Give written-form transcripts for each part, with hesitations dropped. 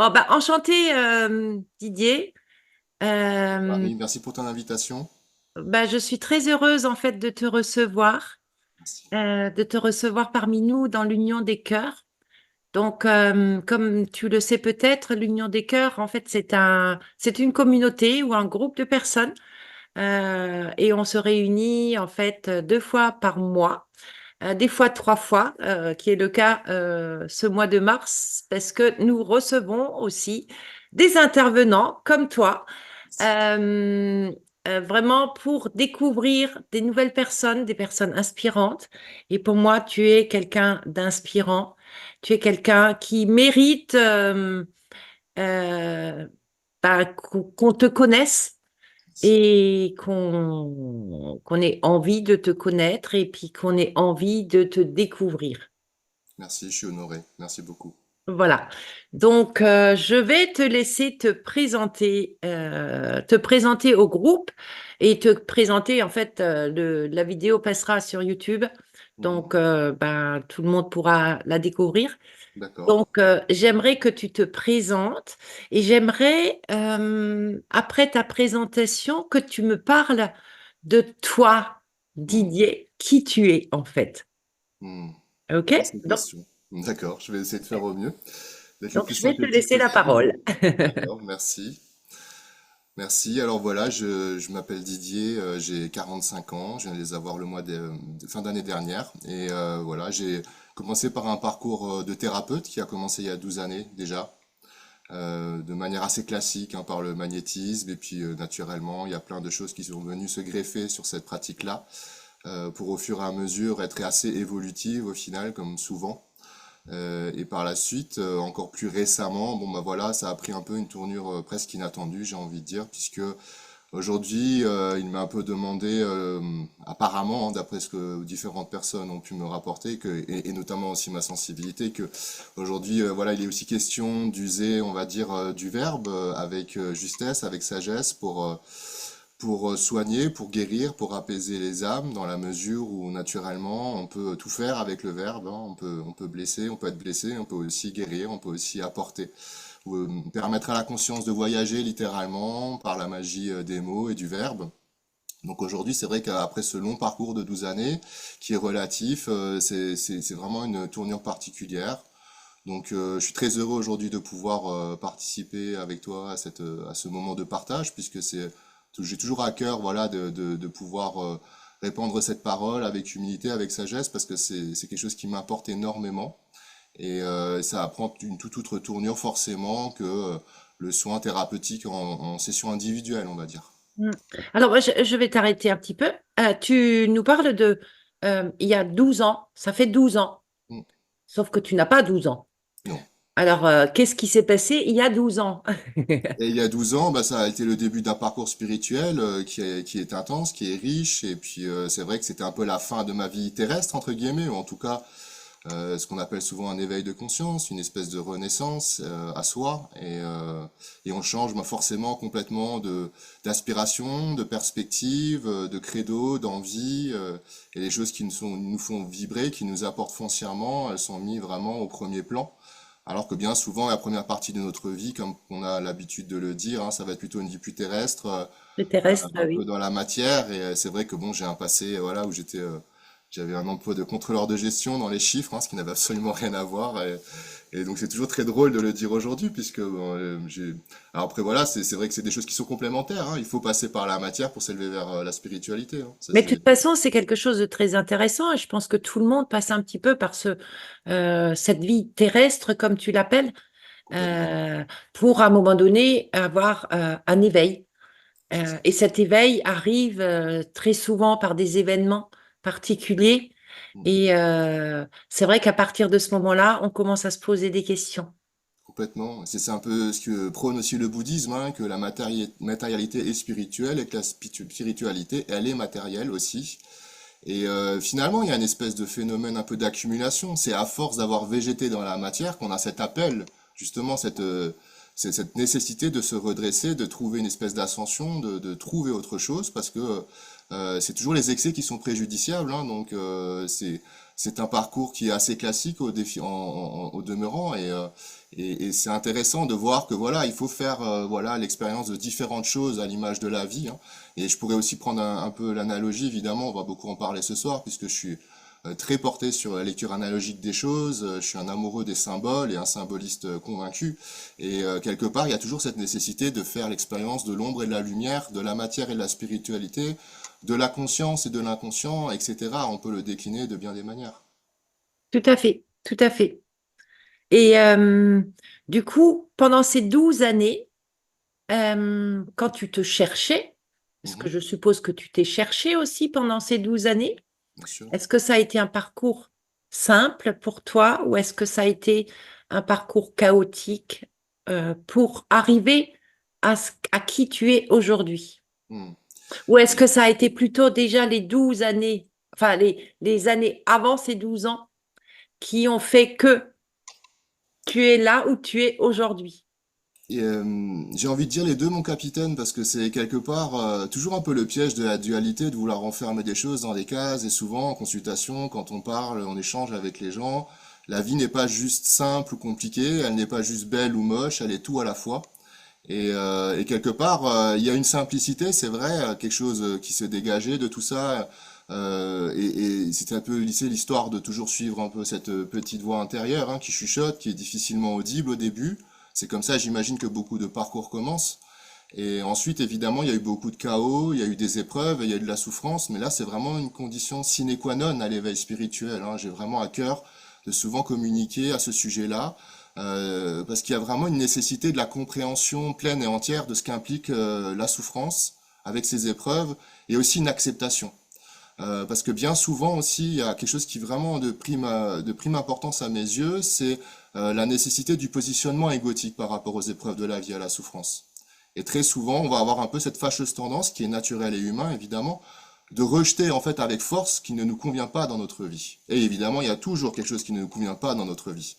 Bon, bah, enchanté, Didier. Euh, Marie, merci pour ton invitation. Bah, je suis très heureuse en fait Merci. de te recevoir parmi nous dans l'Union des Cœurs. Donc, comme tu le sais peut-être, l'Union des Cœurs, en fait, c'est une communauté ou un groupe de personnes, et on se réunit en fait 2 fois par mois, des fois 3 fois, qui est le cas ce mois de mars, parce que nous recevons aussi des intervenants comme toi, euh, vraiment pour découvrir des nouvelles personnes, des personnes inspirantes. Et pour moi, tu es quelqu'un d'inspirant, tu es quelqu'un qui mérite euh, qu'on te connaisse et qu'on ait envie de te connaître et puis qu'on ait envie de te découvrir. Merci, je suis honoré. Merci beaucoup. Voilà. Donc, je vais te laisser te présenter au groupe et te présenter. En fait, la vidéo passera sur YouTube, Mhm. donc ben, tout le monde pourra la découvrir. D'accord. Donc, j'aimerais que tu te présentes et j'aimerais, après ta présentation, que tu me parles de toi, Mhm. Didier, qui tu es en fait. Mhm. OK? Vaste question. D'accord, je vais essayer de faire au mieux, d'être le Donc, plus je vais te synthétique laisser la possible. parole. D'accord, merci. Merci. Alors voilà, je m'appelle Didier, j'ai 45 ans, je viens de les avoir le mois de fin d'année dernière. Et voilà, j'ai commencé par un parcours de thérapeute qui a commencé il y a 12 années déjà. De manière assez classique, hein, par le magnétisme. Et puis naturellement, il y a plein de choses qui sont venues se greffer sur cette pratique-là, pour au fur et à mesure être assez évolutive au final, comme souvent. Et par la suite, encore plus récemment, bon bah voilà, ça a pris un peu une tournure presque inattendue, j'ai envie de dire, puisque aujourd'hui, il m'a un peu demandé, apparemment, hein, d'après ce que différentes personnes ont pu me rapporter, et notamment aussi ma sensibilité, que aujourd'hui, voilà, il est aussi question d'user, on va dire, du verbe avec justesse, avec sagesse, pour soigner, pour guérir, pour apaiser les âmes, dans la mesure où naturellement on peut tout faire avec le verbe, hein. On peut blesser, on peut être blessé, on peut aussi guérir, on peut aussi apporter, ou permettre à la conscience de voyager littéralement par la magie des mots et du verbe. Donc aujourd'hui, c'est vrai qu'après ce long parcours de 12 années, qui est relatif, c'est vraiment une tournure particulière. Donc je suis très heureux aujourd'hui de pouvoir participer avec toi à ce moment de partage, puisque j'ai toujours à cœur, voilà, de pouvoir répandre cette parole avec humilité, avec sagesse, parce que c'est quelque chose qui m'importe énormément. Et ça prend une toute autre tournure forcément que le soin thérapeutique en session individuelle, on va dire. Mm. Alors, moi, je vais t'arrêter un petit peu. Tu nous parles de il y a 12 ans, ça fait 12 ans, Mm. sauf que tu n'as pas 12 ans. Non. Alors, qu'est-ce qui s'est passé il y a 12 ans? Et il y a 12 ans, bah, ça a été le début d'un parcours spirituel qui est intense, qui est riche. Et puis c'est vrai que c'était un peu la fin de ma vie terrestre, entre guillemets, ou en tout cas ce qu'on appelle souvent un éveil de conscience, une espèce de renaissance à soi. Et on change bah, forcément complètement d'aspiration, de perspective, de credo, d'envie. Et les choses qui nous font vibrer, qui nous apportent foncièrement, elles sont mises vraiment au premier plan. Alors que bien souvent, la première partie de notre vie, comme on a l'habitude de le dire, hein, ça va être plutôt une vie plus terrestre, Le terrestre, un peu oui. dans la matière. Et c'est vrai que bon, j'ai un passé, voilà, où j'avais un emploi de contrôleur de gestion dans les chiffres, hein, ce qui n'avait absolument rien à voir. Et donc c'est toujours très drôle de le dire aujourd'hui, puisque bon, Alors après voilà, c'est vrai que c'est des choses qui sont complémentaires, hein. Il faut passer par la matière pour s'élever vers la spiritualité, hein. Ça Mais de c'est. toute façon, c'est quelque chose de très intéressant et je pense que tout le monde passe un petit peu par cette vie terrestre, comme tu l'appelles, Complètement. euh, pour à un moment donné avoir un éveil. C'est ça. Et cet éveil arrive très souvent par des événements particuliers. Mhm. Et c'est vrai qu'à partir de ce moment-là, on commence à se poser des questions. Complètement. C'est un peu ce que prône aussi le bouddhisme, hein, que la matérialité est spirituelle et que la spiritualité, elle est matérielle aussi. Et finalement, il y a une espèce de phénomène un peu d'accumulation. C'est à force d'avoir végété dans la matière qu'on a cet appel, justement, cette nécessité de se redresser, de trouver une espèce d'ascension, de trouver autre chose, parce que c'est toujours les excès qui sont préjudiciables, hein, donc c'est un parcours qui est assez classique au demeurant et c'est intéressant de voir que voilà, il faut faire voilà l'expérience de différentes choses à l'image de la vie, hein. Et je pourrais aussi prendre un peu l'analogie, évidemment, on va beaucoup en parler ce soir puisque je suis très porté sur la lecture analogique des choses. Je suis un amoureux des symboles et un symboliste convaincu. Et quelque part, il y a toujours cette nécessité de faire l'expérience de l'ombre et de la lumière, de la matière et de la spiritualité, de la conscience et de l'inconscient, etc. On peut le décliner de bien des manières. Tout à fait, tout à fait. Et du coup, pendant ces 12 années, quand tu te cherchais, parce que Mhm, je suppose que tu t'es cherché aussi pendant ces 12 années, bien sûr. est-ce que ça a été un parcours simple pour toi ou est-ce que ça a été un parcours chaotique pour arriver à qui tu es aujourd'hui? Hmm. Ou est-ce Et, que ça a été plutôt déjà les 12 années, enfin les années avant ces 12 ans qui ont fait que tu es là où tu es aujourd'hui? j'ai envie de dire les deux, mon capitaine, parce que c'est quelque part toujours un peu le piège de la dualité, de vouloir enfermer des choses dans des cases. Et souvent, en consultation, quand on parle, on échange avec les gens, la vie n'est pas juste simple ou compliquée, elle n'est pas juste belle ou moche, elle est tout à la fois. Et quelque part, il y a une simplicité, c'est vrai, quelque chose qui se dégageait de tout ça. Et c'était un peu l'histoire de toujours suivre un peu cette petite voix intérieure hein, qui chuchote, qui est difficilement audible au début. C'est comme ça, j'imagine que beaucoup de parcours commencent. Et ensuite, évidemment, il y a eu beaucoup de chaos, il y a eu des épreuves, il y a eu de la souffrance, mais là, c'est vraiment une condition sine qua non à l'éveil spirituel, hein. J'ai vraiment à cœur de souvent communiquer à ce sujet-là, parce qu'il y a vraiment une nécessité de la compréhension pleine et entière de ce qu'implique la souffrance avec ses épreuves, et aussi une acceptation. Parce que bien souvent aussi, il y a quelque chose qui est vraiment de prime importance à mes yeux, c'est la nécessité du positionnement égotique par rapport aux épreuves de la vie, à la souffrance. Et très souvent, on va avoir un peu cette fâcheuse tendance, qui est naturelle et humaine évidemment, de rejeter en fait avec force ce qui ne nous convient pas dans notre vie. Et évidemment, il y a toujours quelque chose qui ne nous convient pas dans notre vie.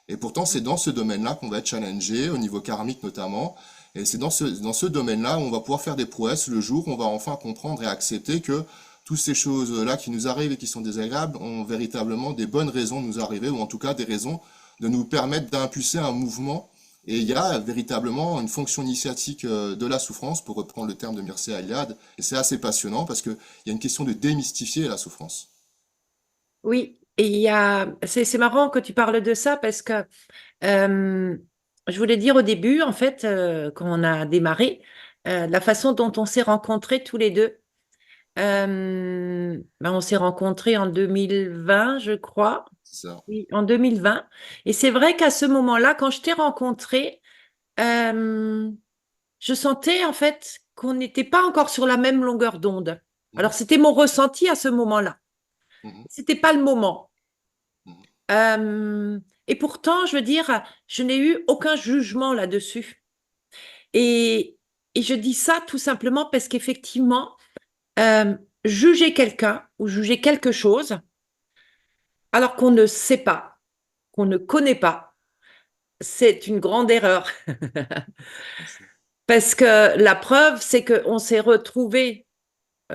Et pourtant, c'est dans ce domaine-là qu'on va être challengé, au niveau karmique notamment. Et c'est dans ce domaine-là où on va pouvoir faire des prouesses le jour où on va enfin comprendre et accepter que toutes ces choses-là qui nous arrivent et qui sont désagréables ont véritablement des bonnes raisons de nous arriver, ou en tout cas des raisons de nous permettre d'impulser un mouvement. Et il y a véritablement une fonction initiatique de la souffrance, pour reprendre le terme de Mircea Eliade. Et c'est assez passionnant parce qu'il y a une question de démystifier la souffrance. Oui, et c'est marrant que tu parles de ça parce que euh, je voulais dire au début, en fait, quand on a démarré, la façon dont on s'est rencontrés tous les deux. Ben, on s'est rencontrés en 2020, je crois. C'est ça. Oui, en 2020. Et c'est vrai qu'à ce moment-là, quand je t'ai rencontré, euh, je sentais en fait qu'on n'était pas encore sur la même longueur d'onde. Mhm, Alors, c'était mon ressenti à ce moment-là. mhm, C'était pas le moment. mhm. Et pourtant, je veux dire, je n'ai eu aucun jugement là-dessus. Et, et je dis ça tout simplement parce qu'effectivement, juger quelqu'un ou juger quelque chose, alors qu'on ne sait pas, qu'on ne connaît pas, c'est une grande erreur. Bien sûr. Parce que la preuve, c'est qu'on s'est retrouvés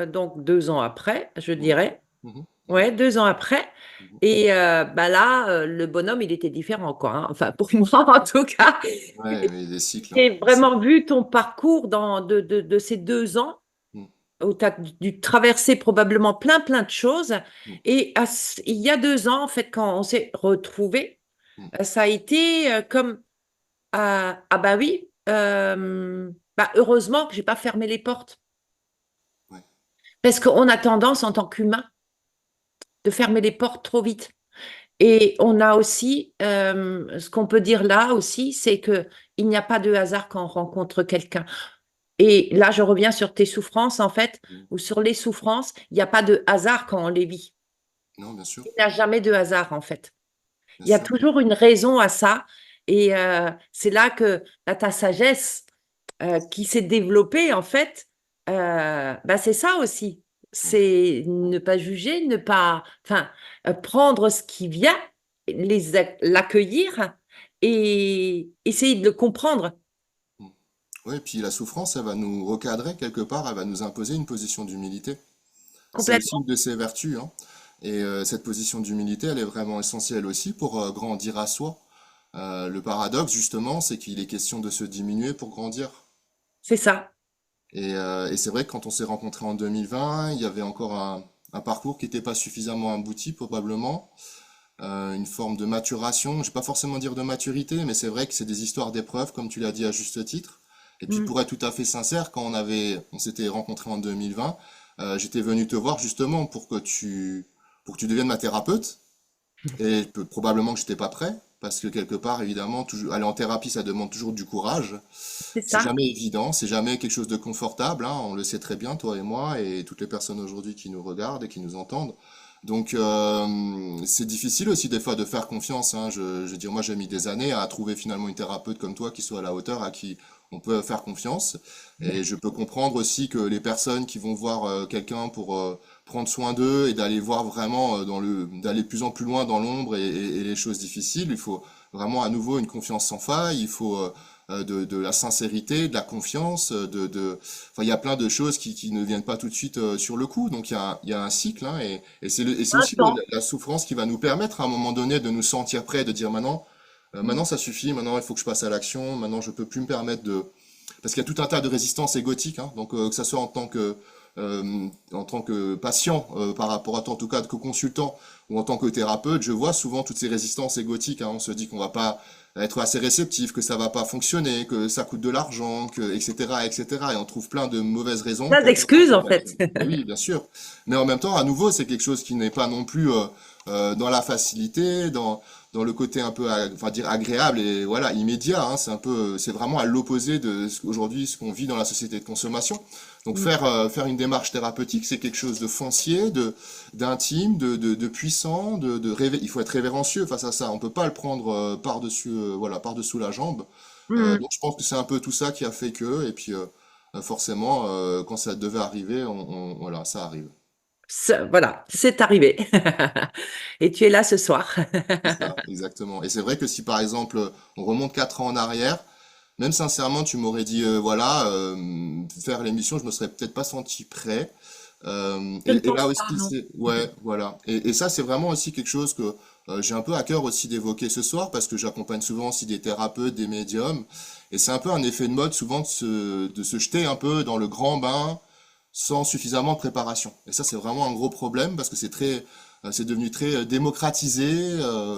donc 2 ans après, je Mhm, dirais. mhm, mhm, Ouais, 2 ans après. mhm. Et bah là, le bonhomme, il était différent, quoi, hein. Enfin, pour moi, en tout cas. Ouais, mais des cycles, hein, J'ai des cycles. vraiment vu ton parcours de ces 2 ans Mhm, où tu as dû traverser probablement plein de choses. mhm, Et il y a 2 ans, en fait, quand on s'est retrouvés, mhm. ça a été comme ah bah oui, bah heureusement que j'ai pas fermé les portes. Ouais, Parce qu'on a tendance en tant qu'humain de fermer les portes trop vite. Et on a aussi, ce qu'on peut dire là aussi, c'est que il n'y a pas de hasard quand on rencontre quelqu'un. Et là, je reviens sur tes souffrances, en fait, mhm. ou sur les souffrances, il n'y a pas de hasard quand on les vit. Non, bien sûr, Il n'y a jamais de hasard, en fait. bien Il y a sûr. toujours une raison à ça. Et c'est là que ta sagesse qui s'est développée, en fait, bah, c'est ça aussi. Mhm, C'est ne pas juger, ne pas, enfin, prendre ce qui vient, l'accueillir et essayer de le comprendre. mhm. Ouais, puis la souffrance, elle va nous recadrer quelque part, elle va nous imposer une position d'humilité. C'est aussi complètement. une de ses vertus, hein. Et cette position d'humilité, elle est vraiment essentielle aussi pour grandir à soi. Le paradoxe, justement, c'est qu'il est question de se diminuer pour grandir. C'est ça. Et c'est vrai que quand on s'est rencontrés en 2020, il y avait encore un parcours qui n'était pas suffisamment abouti, probablement. Une forme de maturation. Je vais pas forcément dire de maturité, mais c'est vrai que c'est des histoires d'épreuves, comme tu l'as dit à juste titre. Et puis Mm. pour être tout à fait sincère, quand on s'était rencontrés en 2020, j'étais venu te voir justement pour que tu deviennes ma thérapeute. Et probablement que j'étais pas prêt, parce que quelque part, évidemment, toujours, aller en thérapie, ça demande toujours du courage. C'est C'est ça. jamais évident, c'est jamais quelque chose de confortable, hein, on le sait très bien, toi et moi, et toutes les personnes aujourd'hui qui nous regardent et qui nous entendent. Donc c'est difficile aussi des fois de faire confiance, hein. Je veux dire, moi j'ai mis des années à trouver finalement une thérapeute comme toi qui soit à la hauteur, à qui on peut faire confiance. Et je peux comprendre aussi que les personnes qui vont voir quelqu'un pour prendre soin d'eux et d'aller voir vraiment d'aller de plus en plus loin dans l'ombre et les choses difficiles, il faut vraiment à nouveau une confiance sans faille, il faut de la sincérité, de la confiance, enfin, il y a plein de choses qui ne viennent pas tout de suite sur le coup. Donc il y a un cycle, hein, et c'est Un aussi temps. la souffrance qui va nous permettre à un moment donné de nous sentir prêts, de dire maintenant, Mm. maintenant ça suffit, maintenant il faut que je passe à l'action, maintenant je peux plus me permettre de... Parce qu'il y a tout un tas de résistances égotiques, hein, donc que ça soit en tant que patient par rapport à toi, en tout cas que consultant ou en tant que thérapeute, je vois souvent toutes ces résistances égotiques, hein. On se dit qu'on va pas être assez réceptif, que ça va pas fonctionner, que ça coûte de l'argent, que etc., etc. Et on trouve plein de mauvaises raisons Plein pour pas passer d'excuses, à en l'action. fait. Mais oui, bien sûr. Mais en même temps, à nouveau, c'est quelque chose qui n'est pas non plus dans la facilité, dans le côté un peu, enfin dire agréable et voilà immédiat, hein. C'est un peu, c'est vraiment à l'opposé de aujourd'hui ce qu'on vit dans la société de consommation. Donc Mm. faire une démarche thérapeutique, c'est quelque chose de foncier, d'intime, de puissant, il faut être révérencieux face à ça. On peut pas le prendre par-dessus, voilà, par-dessous la jambe. Mm. Donc je pense que c'est un peu tout ça qui a fait que, et puis forcément, quand ça devait arriver, voilà, ça arrive. Voilà, c'est arrivé. Et tu es là ce soir. C'est ça, exactement. Et c'est vrai que si par exemple on remonte 4 ans en arrière, même sincèrement, tu m'aurais dit voilà, faire l'émission, je me serais peut-être pas senti prêt. Je ne Et là pense pas, aussi, non. c'est ouais, voilà. Et ça, c'est vraiment aussi quelque chose que j'ai un peu à cœur aussi d'évoquer ce soir parce que j'accompagne souvent aussi des thérapeutes, des médiums, et c'est un peu un effet de mode souvent de se jeter un peu dans le grand bain sans suffisamment de préparation. Et ça, c'est vraiment un gros problème parce que c'est devenu très démocratisé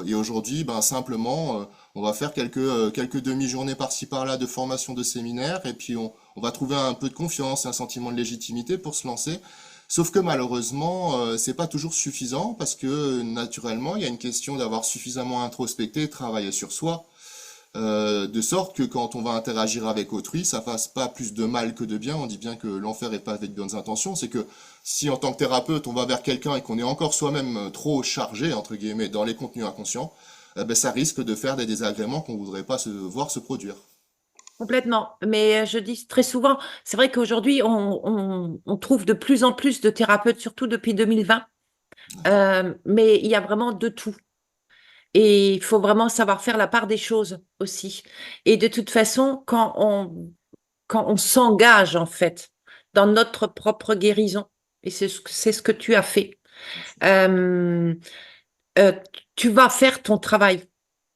et aujourd'hui, ben simplement, on va faire quelques demi-journées par-ci par-là de formation de séminaire et puis on va trouver un peu de confiance, un sentiment de légitimité pour se lancer. Sauf que malheureusement, c'est pas toujours suffisant parce que naturellement, il y a une question d'avoir suffisamment introspecté, travaillé sur soi, de sorte que quand on va interagir avec autrui, ça fasse pas plus de mal que de bien. On dit bien que l'enfer est pas avec de bonnes intentions. C'est que si en tant que thérapeute, on va vers quelqu'un et qu'on est encore soi-même trop chargé, entre guillemets, dans les contenus inconscients, ben, ça risque de faire des désagréments qu'on voudrait pas voir se produire. Complètement. Mais je dis très souvent, c'est vrai qu'aujourd'hui, on trouve de plus en plus de thérapeutes, surtout depuis 2020. Mais il y a vraiment de tout. Et il faut vraiment savoir faire la part des choses aussi. Et de toute façon, quand on s'engage, en fait, dans notre propre guérison, et c'est ce que tu as fait, euh, euh, tu vas faire ton travail.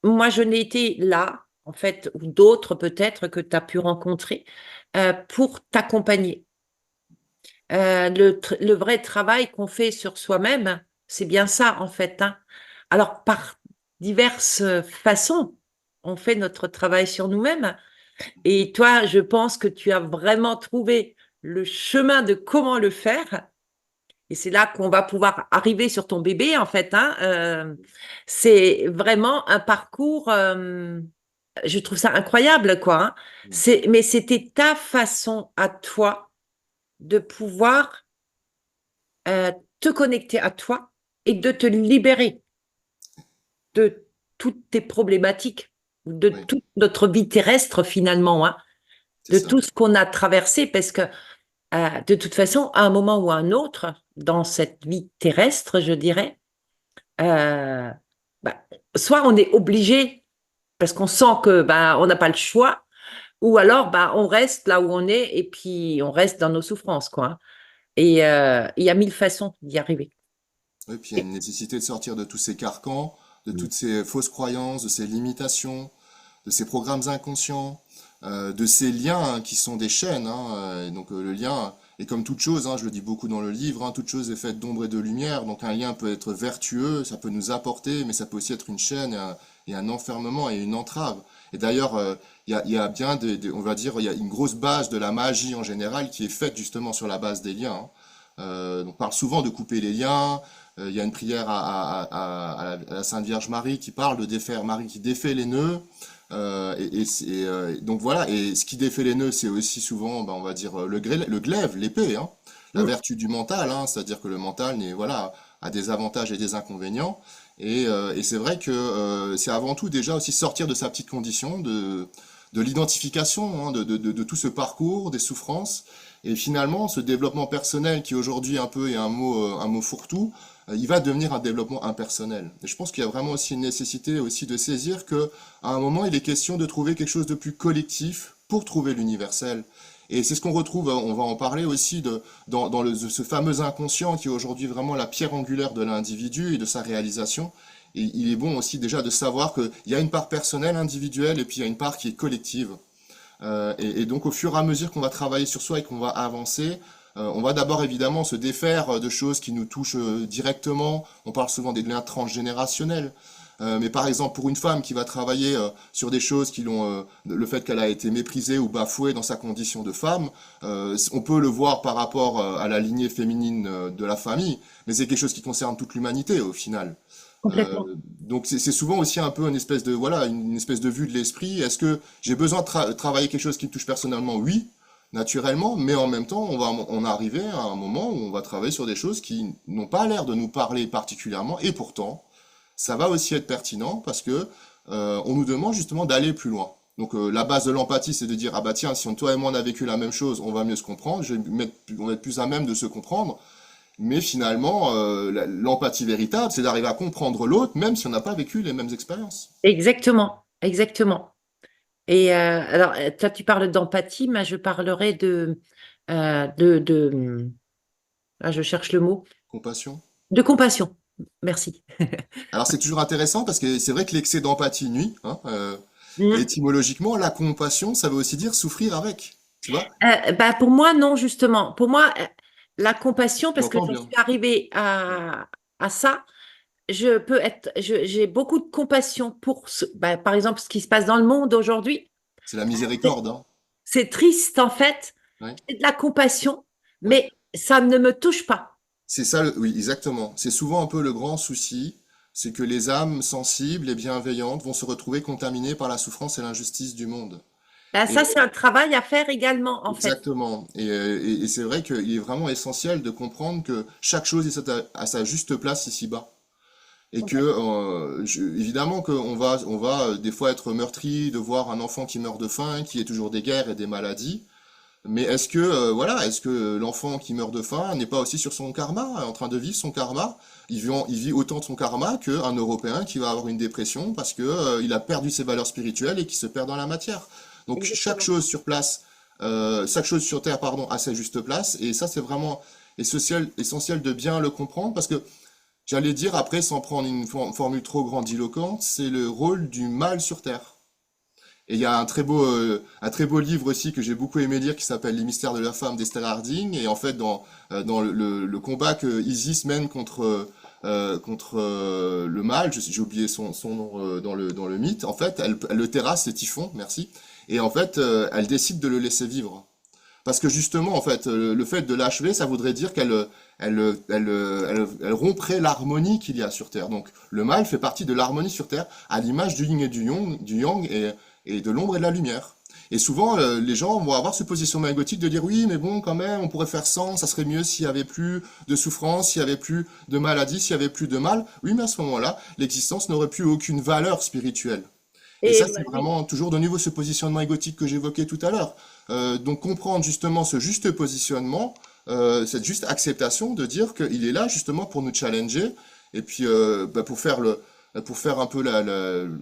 Moi, je n'ai été là, en fait, ou d'autres peut-être que tu as pu rencontrer, pour t'accompagner. Le vrai travail qu'on fait sur soi-même, c'est bien ça, en fait, hein. Alors, par diverses façons, on fait notre travail sur nous-mêmes. Et toi, je pense que tu as vraiment trouvé le chemin de comment le faire. Et c'est là qu'on va pouvoir arriver sur ton bébé, en fait, hein. C'est vraiment un parcours, je trouve ça incroyable, quoi, hein. Mais c'était ta façon à toi de pouvoir te connecter à toi et de te libérer de toutes tes problématiques, de Oui, toute notre vie terrestre, finalement, hein, c'est de ça. tout ce qu'on a traversé, parce que de toute façon, à un moment ou à un autre, dans cette vie terrestre, je dirais, euh, bah, soit on est obligé parce qu'on sent que bah, on n'a pas le choix, ou alors bah, on reste là où on est et puis on reste dans nos souffrances, quoi, hein. Et il y a mille façons d'y arriver. Oui, puis il y a Et- une nécessité de sortir de tous ces carcans, de toutes ces fausses croyances, de ces limitations, de ces programmes inconscients, de ces liens qui sont des chaînes. Et donc le lien est comme toute chose, je le dis beaucoup dans le livre, toute chose est faite d'ombre et de lumière. Donc un lien peut être vertueux, ça peut nous apporter, mais ça peut aussi être une chaîne et un enfermement et une entrave. Et d'ailleurs, il y a bien on va dire, il y a une grosse base de la magie en général qui est faite justement sur la base des liens. On parle souvent de couper les liens. Il y a une prière à la Sainte Vierge Marie qui parle de défaire Marie qui défait les nœuds. Donc voilà, et ce qui défait les nœuds, c'est aussi souvent, on va dire, le glaive, l'épée, la Mm. vertu du mental, c'est-à-dire que le mental voilà, a des avantages et des inconvénients. Et c'est vrai que c'est avant tout déjà aussi sortir de sa petite condition, de l'identification, de tout ce parcours, des souffrances. Et finalement, ce développement personnel qui aujourd'hui un peu est un mot fourre-tout, il va devenir un développement impersonnel. Et je pense qu'il y a vraiment aussi une nécessité aussi de saisir que à un moment, il est question de trouver quelque chose de plus collectif pour trouver l'universel. Et c'est ce qu'on retrouve, on va en parler aussi ce fameux inconscient qui est aujourd'hui vraiment la pierre angulaire de l'individu et de sa réalisation. Et il est bon aussi déjà de savoir qu'il y a une part personnelle, individuelle, et puis il y a une part qui est collective. Et donc au fur et à mesure qu'on va travailler sur soi et qu'on va avancer, on va d'abord évidemment se défaire de choses qui nous touchent directement. On parle souvent des liens transgénérationnels. Mais par exemple, pour une femme qui va travailler sur des choses le fait qu'elle a été méprisée ou bafouée dans sa condition de femme, on peut le voir par rapport à la lignée féminine de la famille, mais c'est quelque chose qui concerne toute l'humanité au final. Complètement. Donc c'est souvent aussi un peu une espèce de voilà une espèce de vue de l'esprit. Est-ce que j'ai besoin de travailler quelque chose qui me touche personnellement? Oui, naturellement, mais en même temps on va arriver à un moment où on va travailler sur des choses qui n'ont pas l'air de nous parler particulièrement, et pourtant ça va aussi être pertinent parce que on nous demande justement d'aller plus loin. Donc la base de l'empathie, c'est de dire ah bah tiens, si toi et moi on a vécu la même chose, on va mieux se comprendre, on va être plus à même de se comprendre. Mais finalement, l'empathie véritable, c'est d'arriver à comprendre l'autre, même si on n'a pas vécu les mêmes expériences. Exactement, exactement. Et alors, toi, tu parles d'empathie, mais je parlerai ah, je cherche le mot, Compassion. de compassion. Merci. Alors c'est toujours intéressant parce que c'est vrai que l'excès d'empathie nuit, et Mm. étymologiquement, la compassion, ça veut aussi dire souffrir avec. Tu vois? Bah, pour moi, non, justement. Pour moi, la compassion, parce que J'entends j'en bien. suis arrivée à ça, j'ai beaucoup de compassion pour, bah, par exemple, ce qui se passe dans le monde aujourd'hui. C'est la miséricorde, hein. C'est triste, en fait. Ouais, C'est de la compassion, ouais. mais ça ne me touche pas. C'est ça, oui, exactement. C'est souvent un peu le grand souci, c'est que les âmes sensibles et bienveillantes vont se retrouver contaminées par la souffrance et l'injustice du monde. Bah, Et ça, c'est un travail à faire également, en fait. exactement. Et c'est vrai qu'il est vraiment essentiel de comprendre que chaque chose est à sa juste place ici-bas. Et que, évidemment, on va des fois être meurtri de voir un enfant qui meurt de faim, qui est toujours des guerres et des maladies. Mais est-ce que, voilà, est-ce que l'enfant qui meurt de faim n'est pas aussi sur son karma, en train de vivre son karma? Il vit autant de son karma qu'un Européen qui va avoir une dépression parce que, il a perdu ses valeurs spirituelles et qui se perd dans la matière. Donc chaque Exactement. chose sur place, chaque chose sur Terre, pardon, a sa juste place. Et ça, c'est vraiment essentiel de bien le comprendre parce que j'allais dire après, sans prendre une formule trop grandiloquente, c'est le rôle du mal sur Terre. Et il y a un très beau livre aussi que j'ai beaucoup aimé lire qui s'appelle Les mystères de la femme d'Estelle Harding. Et en fait, dans le combat que Isis mène contre le mal, j'ai oublié son nom dans le mythe, en fait, elle le terrasse, c'est Typhon, merci. Et en fait, elle décide de le laisser vivre. Parce que justement, en fait, le fait de l'achever, ça voudrait dire elle romprait l'harmonie qu'il y a sur Terre. Donc, le mal fait partie de l'harmonie sur Terre, à l'image du yin et du yang et de l'ombre et de la lumière. Et souvent, les gens vont avoir ce positionnement égotique de dire oui, mais bon, quand même, on pourrait faire sans, ça serait mieux s'il y avait plus de souffrance, s'il y avait plus de maladie, s'il y avait plus de mal. Oui, mais à ce moment-là, l'existence n'aurait plus aucune valeur spirituelle. Et Et ça, c'est oui, vraiment toujours de niveau ce positionnement égotique que j'évoquais tout à l'heure. Donc comprendre justement ce juste positionnement, cette juste acceptation de dire qu'il est là justement pour nous challenger et puis pour faire un peu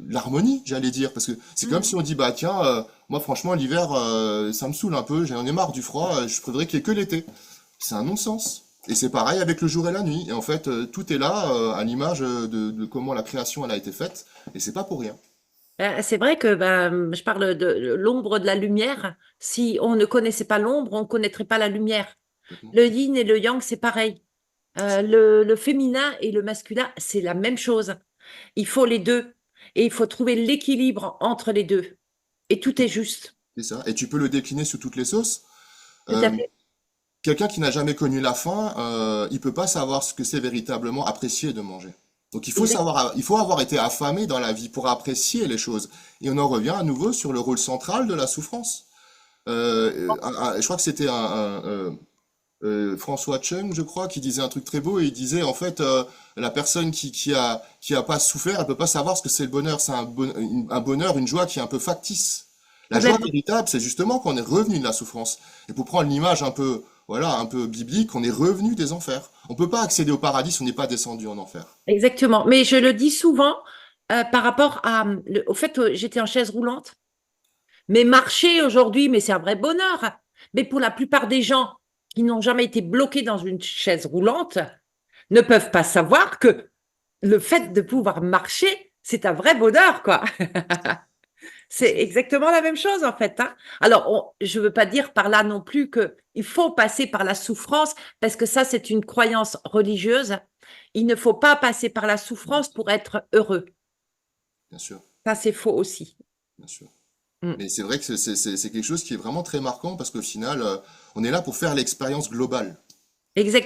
l'harmonie, j'allais dire. Parce que c'est comme si mm, on dit, bah tiens, moi franchement l'hiver, ça me saoule un peu, j'en ai marre du froid, je préférerais qu'il y ait que l'été. C'est un non-sens. Et c'est pareil avec le jour et la nuit. Et en fait, tout est là à l'image de comment la création elle a été faite. Et c'est pas pour rien. C'est vrai que je parle de l'ombre de la lumière. Si on ne connaissait pas l'ombre, on ne connaîtrait pas la lumière. Complètement. Le yin et le yang, c'est pareil. Le féminin et le masculin, c'est la même chose. Il faut les deux. Et il faut trouver l'équilibre entre les deux. Et tout est juste. C'est ça. Et tu peux le décliner sous toutes les sauces. Tout à Euh, fait. Quelqu'un qui n'a jamais connu la faim, il peut pas savoir ce que c'est véritablement apprécier de manger. Donc il faut Exact- savoir, il faut avoir été affamé dans la vie pour apprécier les choses. Et on en revient à nouveau sur le rôle central de la souffrance. Je crois que c'était François Chung, je crois, qui disait un truc très beau et il disait en fait la personne qui a pas souffert, elle peut pas savoir ce que c'est le bonheur. C'est un bonheur, une joie qui est un peu factice. La joie Complètement. véritable, c'est justement qu'on est revenu de la souffrance. Et pour prendre l'image un peu, voilà, un peu biblique, on est revenu des enfers. On peut pas accéder au paradis si on n'est pas descendu en enfer. Exactement. Mais je le dis souvent par rapport au fait que j'étais en chaise roulante. Mais marcher aujourd'hui, mais c'est un vrai bonheur. Mais pour la plupart des gens qui n'ont jamais été bloqués dans une chaise roulante, ne peuvent pas savoir que le fait de pouvoir marcher, c'est un vrai bonheur, quoi. C'est exactement la même chose, en fait, hein. Alors, je ne veux pas dire par là non plus qu'il faut passer par la souffrance, parce que ça, c'est une croyance religieuse. Il ne faut pas passer par la souffrance pour être heureux. Bien sûr, Ça, c'est faux aussi. bien sûr. Mm. Mais c'est vrai que c'est quelque chose qui est vraiment très marquant parce qu'au final, on est là pour faire l'expérience globale.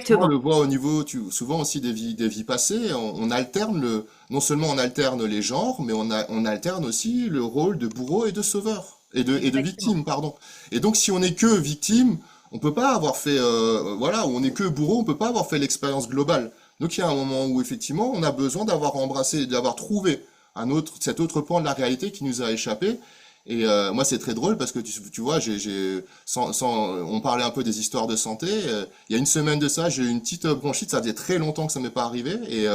Souvent, on Exactement. le voit au niveau, souvent aussi des vies passées, on alterne non seulement on alterne les genres, mais on alterne aussi le rôle de bourreau et de sauveur, et de Exactement. victime, pardon. Et donc, si on n'est que victime, on peut pas avoir fait, voilà, ou on n'est que bourreau, on peut pas avoir fait l'expérience globale. Donc, il y a un moment où effectivement, on a besoin d'avoir embrassé, d'avoir trouvé cet autre pan de la réalité qui nous a échappé. Et moi, c'est très drôle parce que tu vois, on parlait un peu des histoires de santé. Il y a une semaine de ça, j'ai eu une petite bronchite. Ça faisait très longtemps que ça m'est pas arrivé. Et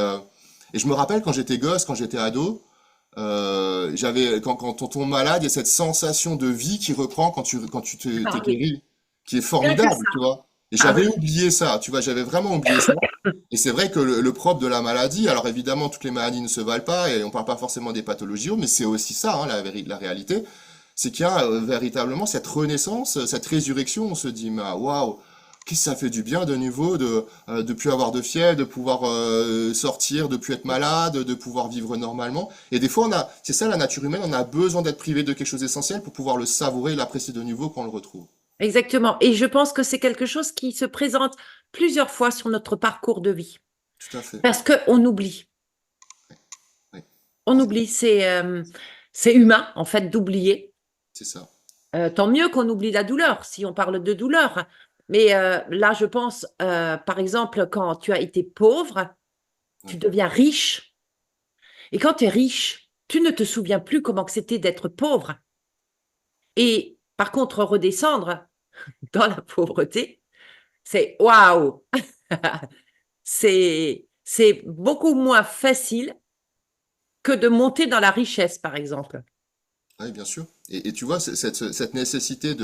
je me rappelle quand j'étais gosse, quand j'étais ado, quand on tombe malade, il y a cette sensation de vie qui reprend t'es Ah oui, guéri, qui est rien que formidable, ça. tu vois. Et Ah oui, j'avais oublié ça, tu vois, j'avais vraiment oublié ça. Et c'est vrai que le propre de la maladie, alors évidemment, toutes les maladies ne se valent pas et on parle pas forcément des pathologies, mais c'est aussi ça, hein, la réalité. C'est qu'il y a véritablement cette renaissance, cette résurrection. On se dit, mais waouh, qu'est-ce que ça fait du bien de nouveau de plus avoir de fièvre, de pouvoir sortir, de plus être malade, de pouvoir vivre normalement. Et des fois, c'est ça la nature humaine, on a besoin d'être privé de quelque chose d'essentiel pour pouvoir le savourer et l'apprécier de nouveau quand on le retrouve. exactement. Et je pense que c'est quelque chose qui se présente plusieurs fois sur notre parcours de vie. Tout à fait. Parce qu'on oublie. Oui, On oublie. C'est humain, en fait, d'oublier. c'est ça. Tant mieux qu'on oublie la douleur, si on parle de douleur. Mais là, je pense, par exemple, quand tu as été pauvre, tu Oui, deviens riche. Et quand tu es riche, tu ne te souviens plus comment que c'était d'être pauvre. Et par contre, redescendre dans la pauvreté, c'est waouh! C'est beaucoup moins facile que de monter dans la richesse, par exemple. oui, bien sûr. Et tu vois, cette nécessité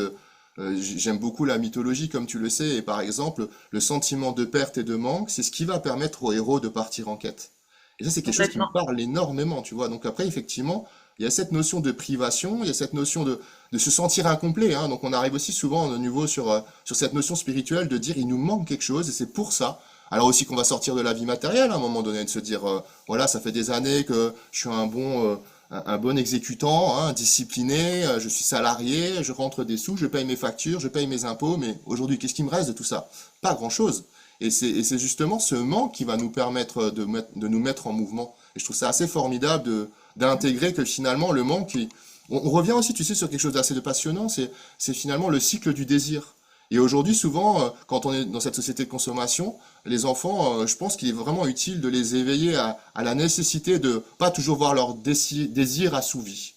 j'aime beaucoup la mythologie, comme tu le sais, et par exemple, le sentiment de perte et de manque, c'est ce qui va permettre aux héros de partir en quête. Et ça, c'est quelque chose qui me Complètement. parle énormément, tu vois. Donc après, effectivement, il y a cette notion de privation, il y a cette notion de se sentir incomplet, hein. Donc on arrive aussi souvent de nouveau sur cette notion spirituelle de dire il nous manque quelque chose, et c'est pour ça. Alors aussi qu'on va sortir de la vie matérielle à un moment donné, de se dire, voilà, ça fait des années que je suis un bon exécutant, hein, discipliné, je suis salarié, je rentre des sous, je paye mes factures, je paye mes impôts, mais aujourd'hui, qu'est-ce qui me reste de tout ça? Pas grand-chose. Et c'est justement ce manque qui va nous permettre de nous mettre en mouvement. Et je trouve ça assez formidable d'intégrer que finalement le manque, on revient aussi, tu sais, sur quelque chose d'assez passionnant, c'est finalement le cycle du désir. Et aujourd'hui, souvent, quand on est dans cette société de consommation, les enfants, je pense qu'il est vraiment utile de les éveiller à la nécessité de pas toujours voir leurs désirs assouvis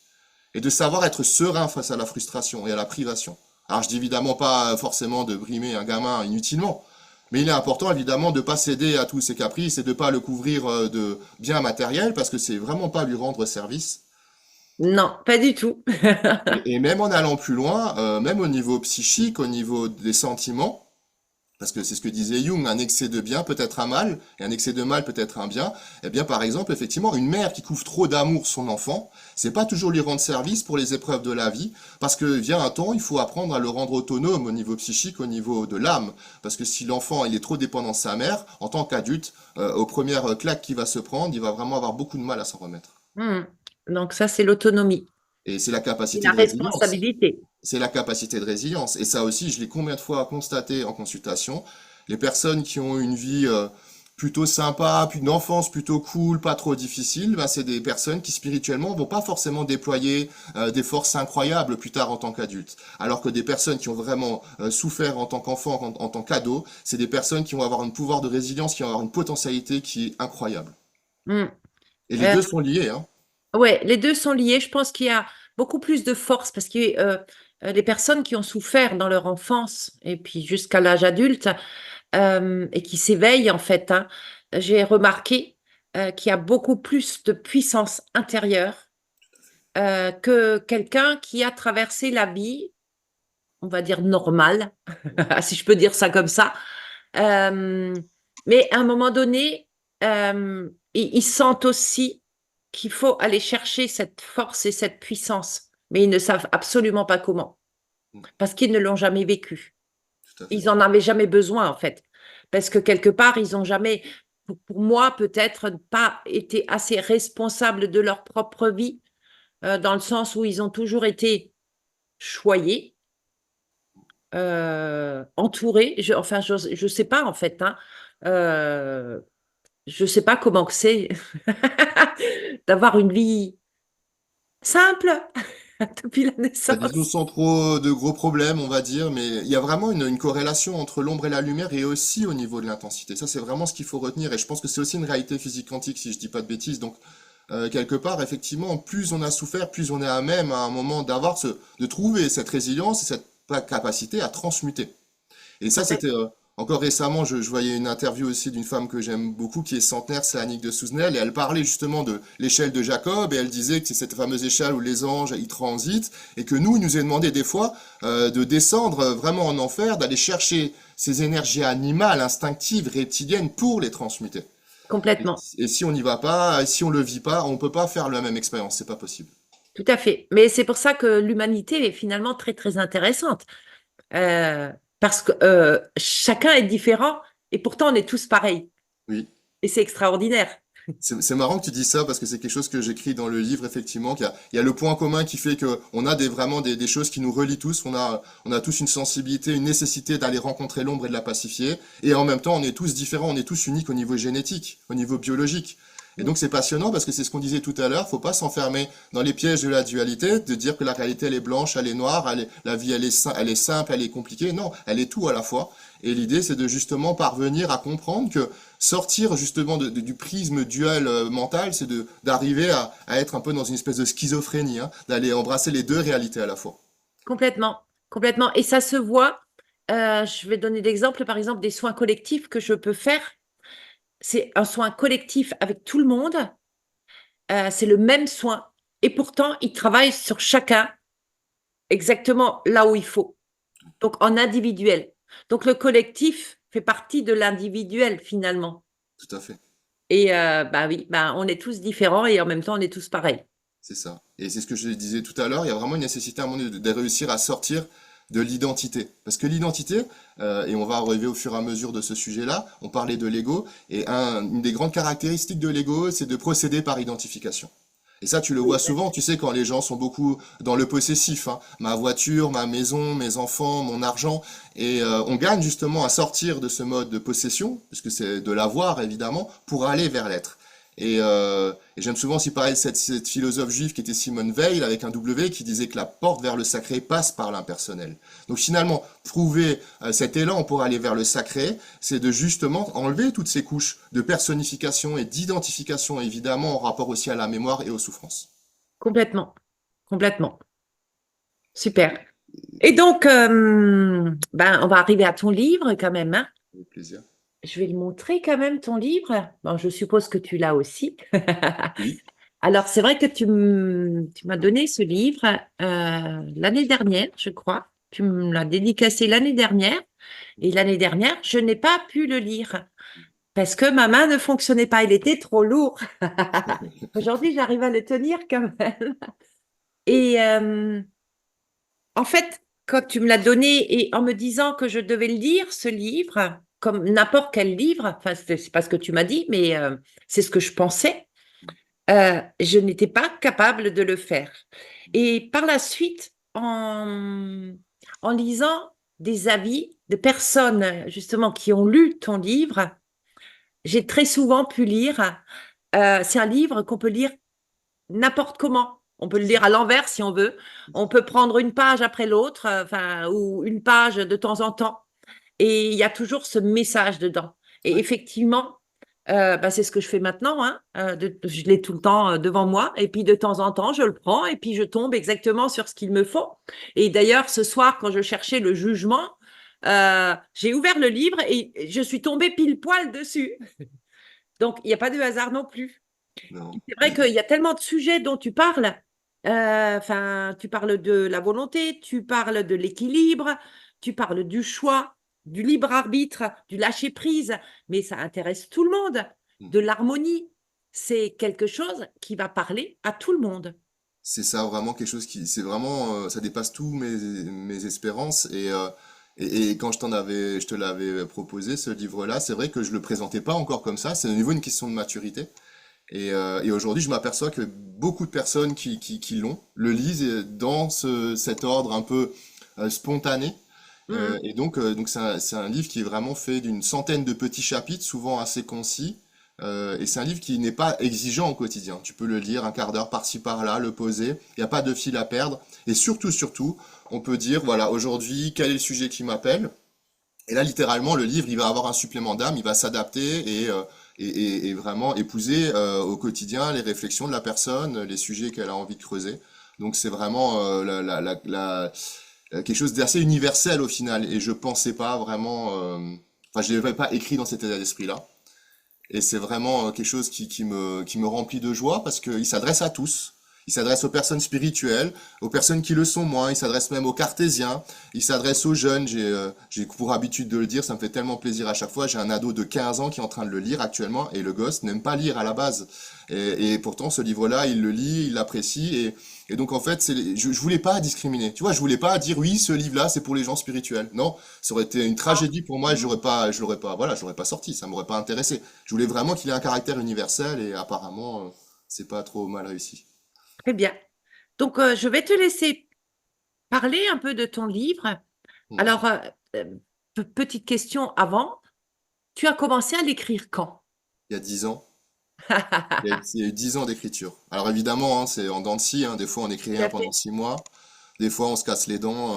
et de savoir être serein face à la frustration et à la privation. Alors, je dis évidemment pas forcément de brimer un gamin inutilement, mais il est important évidemment de pas céder à tous ses caprices et de pas le couvrir de biens matériels parce que c'est vraiment pas lui rendre service. Non, pas du tout. Et même en allant plus loin, même au niveau psychique, au niveau des sentiments, Parce que c'est ce que disait Jung, un excès de bien peut être un mal, et un excès de mal peut être un bien. Eh bien, par exemple, effectivement, une mère qui couvre trop d'amour son enfant, c'est pas toujours lui rendre service pour les épreuves de la vie, parce que vient un temps, il faut apprendre à le rendre autonome au niveau psychique, au niveau de l'âme. Parce que si l'enfant, il est trop dépendant de sa mère, en tant qu'adulte, aux premières claques qu'il va se prendre, il va vraiment avoir beaucoup de mal à s'en remettre. Hmm. Donc ça, c'est l'autonomie Et c'est la et capacité la de résilience. responsabilité. C'est la capacité de résilience. Et ça aussi, je l'ai combien de fois constaté en consultation. Les personnes qui ont une vie plutôt sympa, puis une enfance plutôt cool, pas trop difficile, ben c'est des personnes qui spirituellement vont pas forcément déployer des forces incroyables plus tard en tant qu'adultes. Alors que des personnes qui ont vraiment souffert en tant qu'enfant, en tant qu'ado, c'est des personnes qui vont avoir un pouvoir de résilience, qui vont avoir une potentialité qui est incroyable. Hmm. Et les Euh, deux sont liés, hein. ouais, les deux sont liés. Je pense qu'il y a beaucoup plus de force parce que les personnes qui ont souffert dans leur enfance et puis jusqu'à l'âge adulte et qui s'éveillent en fait, hein, j'ai remarqué qu'il y a beaucoup plus de puissance intérieure que quelqu'un qui a traversé la vie, on va dire normale, si je peux dire ça comme ça. Euh, mais à un moment donné, ils sentent aussi qu'il faut aller chercher cette force et cette puissance, mais ils ne savent absolument pas comment, Mm, parce qu'ils ne l'ont jamais vécu. tout à fait. Ils en avaient jamais besoin, en fait, parce que quelque part, ils n'ont jamais, pour moi, peut-être pas été assez responsables de leur propre vie, dans le sens où ils ont toujours été choyés, entourés. Enfin, je sais pas, en fait, hein. Euh, je sais pas comment que c'est d'avoir une vie simple depuis la Bah, disons naissance. sans trop de gros problèmes, on va dire, mais il y a vraiment une corrélation entre l'ombre et la lumière et aussi au niveau de l'intensité. Ça, c'est vraiment ce qu'il faut retenir et je pense que c'est aussi une réalité physique quantique, si je dis pas de bêtises. Donc, quelque part, effectivement, plus on a souffert, plus on est à même à un moment de trouver cette résilience et cette capacité à transmuter. Et ça, Ouais, c'était encore récemment, je voyais une interview aussi d'une femme que j'aime beaucoup, qui est centenaire, c'est Annick de Souzenel, et elle parlait justement de l'échelle de Jacob, et elle disait que c'est cette fameuse échelle où les anges, ils transitent, et que nous, il nous est demandé des fois de descendre vraiment en enfer, d'aller chercher ces énergies animales, instinctives, reptiliennes, pour les transmuter. complètement, Et si on n'y va pas, si on le vit pas, on peut pas faire la même expérience, c'est pas possible. tout à fait. Mais c'est pour ça que l'humanité est finalement très, très intéressante. Euh, Parce que chacun est différent et pourtant on est tous pareils. Oui. Et c'est extraordinaire. C'est marrant que tu dis ça parce que c'est quelque chose que j'écris dans le livre, effectivement, qu'il y a le point commun qui fait que on a vraiment des choses qui nous relient tous. On a tous une sensibilité, une nécessité d'aller rencontrer l'ombre et de la pacifier. Et en même temps, on est tous différents, on est tous uniques au niveau génétique, au niveau biologique. Et donc c'est passionnant parce que c'est ce qu'on disait tout à l'heure, faut pas s'enfermer dans les pièges de la dualité, de dire que la réalité elle est blanche, elle est noire, la vie elle est simple, elle est compliquée. Non, elle est tout à la fois. Et l'idée c'est de justement parvenir à comprendre que sortir justement du prisme dual mental, c'est d'arriver à être un peu dans une espèce de schizophrénie, hein, d'aller embrasser les deux réalités à la fois. Complètement, complètement. Et ça se voit. Je vais donner l'exemple, par exemple, des soins collectifs que je peux faire. C'est un soin collectif avec tout le monde. C'est le même soin. Et pourtant, ils travaillent sur chacun exactement là où il faut. Donc, en individuel. Donc, le collectif fait partie de l'individuel finalement. Tout à fait. Et bah oui, bah, on est tous différents et en même temps, on est tous pareils. C'est ça. Et c'est ce que je disais tout à l'heure, il y a vraiment une nécessité à un moment donné de réussir à sortir de l'identité. Parce que l'identité, et on va arriver au fur et à mesure de ce sujet-là, on parlait de l'ego, et une des grandes caractéristiques de l'ego, c'est de procéder par identification. Et ça, tu le vois souvent, tu sais, quand les gens sont beaucoup dans le possessif, hein. Ma voiture, ma maison, mes enfants, mon argent. Et on gagne justement à sortir de ce mode de possession, puisque c'est de l'avoir évidemment, pour aller vers l'être. Et j'aime souvent aussi parler de cette philosophe juive qui était Simone Weil avec un W qui disait que la porte vers le sacré passe par l'impersonnel. Donc finalement, trouver cet élan pour aller vers le sacré, c'est de justement enlever toutes ces couches de personnification et d'identification, évidemment en rapport aussi à la mémoire et aux souffrances. Complètement, complètement. Super. Et donc, ben, on va arriver à ton livre quand même, hein. Avec plaisir. Je vais le montrer quand même, ton livre. Bon, je suppose que tu l'as aussi. Oui, Alors, c'est vrai que tu m'as donné ce livre l'année dernière, je crois. Tu me l'as dédicacé l'année dernière. Et l'année dernière, je n'ai pas pu le lire parce que ma main ne fonctionnait pas. Il était trop lourd. Aujourd'hui, j'arrive à le tenir quand même. Et en fait, quand tu me l'as donné et en me disant que je devais lire ce livre, comme n'importe quel livre, enfin, c'est pas ce que tu m'as dit, mais c'est ce que je pensais, je n'étais pas capable de le faire. Et par la suite, en lisant des avis de personnes justement qui ont lu ton livre, j'ai très souvent pu lire. C'est un livre qu'on peut lire n'importe comment. On peut le lire à l'envers si on veut. On peut prendre une page après l'autre, enfin, ou une page de temps en temps. Et il y a toujours ce message dedans. Et Ouais. effectivement, bah, c'est ce que je fais maintenant, hein. Je l'ai tout le temps devant moi. Et puis de temps en temps, je le prends et puis je tombe exactement sur ce qu'il me faut. Et d'ailleurs, ce soir, quand je cherchais le jugement, j'ai ouvert le livre et je suis tombée pile poil dessus. Donc, il n'y a pas de hasard non plus. Non. C'est vrai qu'il y a tellement de sujets dont tu parles. Enfin, tu parles de la volonté, tu parles de l'équilibre, tu parles du choix, du libre arbitre, du lâcher prise, mais ça intéresse tout le monde. De l'harmonie, c'est quelque chose qui va parler à tout le monde. C'est ça vraiment quelque chose qui, c'est vraiment, ça dépasse tous mes espérances et quand je te l'avais proposé ce livre-là, c'est vrai que je le présentais pas encore comme ça. C'est au niveau d'une question de maturité et aujourd'hui, je m'aperçois que beaucoup de personnes qui l'ont le lisent dans cet ordre un peu spontané. Mhm. Donc c'est un livre qui est vraiment fait d'une centaine de petits chapitres, souvent assez concis. Et c'est un livre qui n'est pas exigeant au quotidien. Tu peux le lire un quart d'heure par-ci par-là, le poser. Il n'y a pas de fil à perdre. Et surtout, on peut dire, voilà, aujourd'hui, quel est le sujet qui m'appelle? Et là, littéralement, le livre, il va avoir un supplément d'âme, il va s'adapter et vraiment épouser au quotidien les réflexions de la personne, les sujets qu'elle a envie de creuser. Donc c'est vraiment quelque chose d'assez universel au final. Et je pensais pas vraiment, enfin je l'avais pas écrit dans cet état d'esprit-là. Et c'est vraiment quelque chose qui me remplit de joie parce qu'il s'adresse à tous. Il s'adresse aux personnes spirituelles, aux personnes qui le sont moins. Il s'adresse même aux cartésiens. Il s'adresse aux jeunes. J'ai pour habitude de le dire, ça me fait tellement plaisir à chaque fois. J'ai un ado de 15 ans qui est en train de le lire actuellement et le gosse n'aime pas lire à la base. Et pourtant, ce livre-là, il le lit, il l'apprécie. Et donc, en fait, je voulais pas discriminer. Tu vois, je voulais pas dire oui, ce livre-là, c'est pour les gens spirituels. Non, ça aurait été une tragédie pour moi et je l'aurais pas sorti. Ça m'aurait pas intéressé. Je voulais vraiment qu'il ait un caractère universel et apparemment, c'est pas trop mal réussi. Très bien. Donc, je vais te laisser parler un peu de ton livre. Hmm. Alors, euh, petite question avant, tu as commencé à l'écrire quand? Il y a 10 ans, il y a eu 10 ans d'écriture. Alors évidemment, hein, c'est en dents de scie, hein. Des fois, on écrit Tout rien à pendant fait. 6 mois. Des fois, on se casse les dents.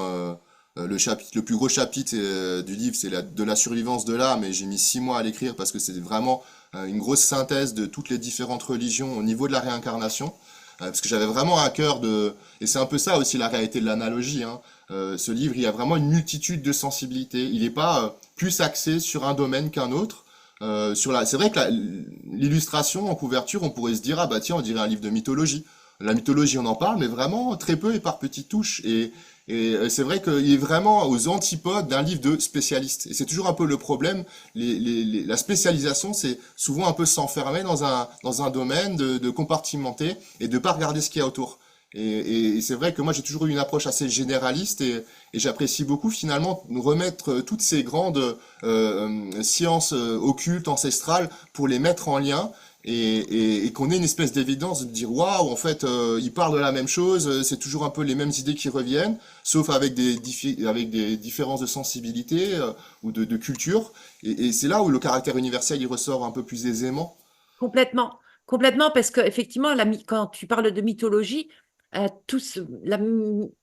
Le plus gros chapitre du livre, c'est de la survivance de l'âme. Et j'ai mis 6 mois à l'écrire parce que c'est vraiment une grosse synthèse de toutes les différentes religions au niveau de la réincarnation. Parce que j'avais vraiment à cœur de... Et c'est un peu ça aussi la réalité de l'analogie, hein. Ce livre, il y a vraiment une multitude de sensibilités. Il n'est pas plus axé sur un domaine qu'un autre. C'est vrai que l'illustration en couverture, on pourrait se dire, ah bah tiens, on dirait un livre de mythologie. La mythologie, on en parle, mais vraiment très peu et par petites touches. Et c'est vrai qu'il est vraiment aux antipodes d'un livre de spécialiste. Et c'est toujours un peu le problème. La spécialisation, c'est souvent un peu s'enfermer dans un domaine, de compartimenter et de pas regarder ce qu'il y a autour. Et c'est vrai que moi, j'ai toujours eu une approche assez généraliste et j'apprécie beaucoup finalement nous remettre toutes ces grandes sciences occultes, ancestrales, pour les mettre en lien et qu'on ait une espèce d'évidence de dire waouh, en fait, ils parlent de la même chose, c'est toujours un peu les mêmes idées qui reviennent, sauf avec avec des différences de sensibilité ou de culture. Et c'est là où le caractère universel il ressort un peu plus aisément. Complètement, complètement, parce qu'effectivement, quand tu parles de mythologie, la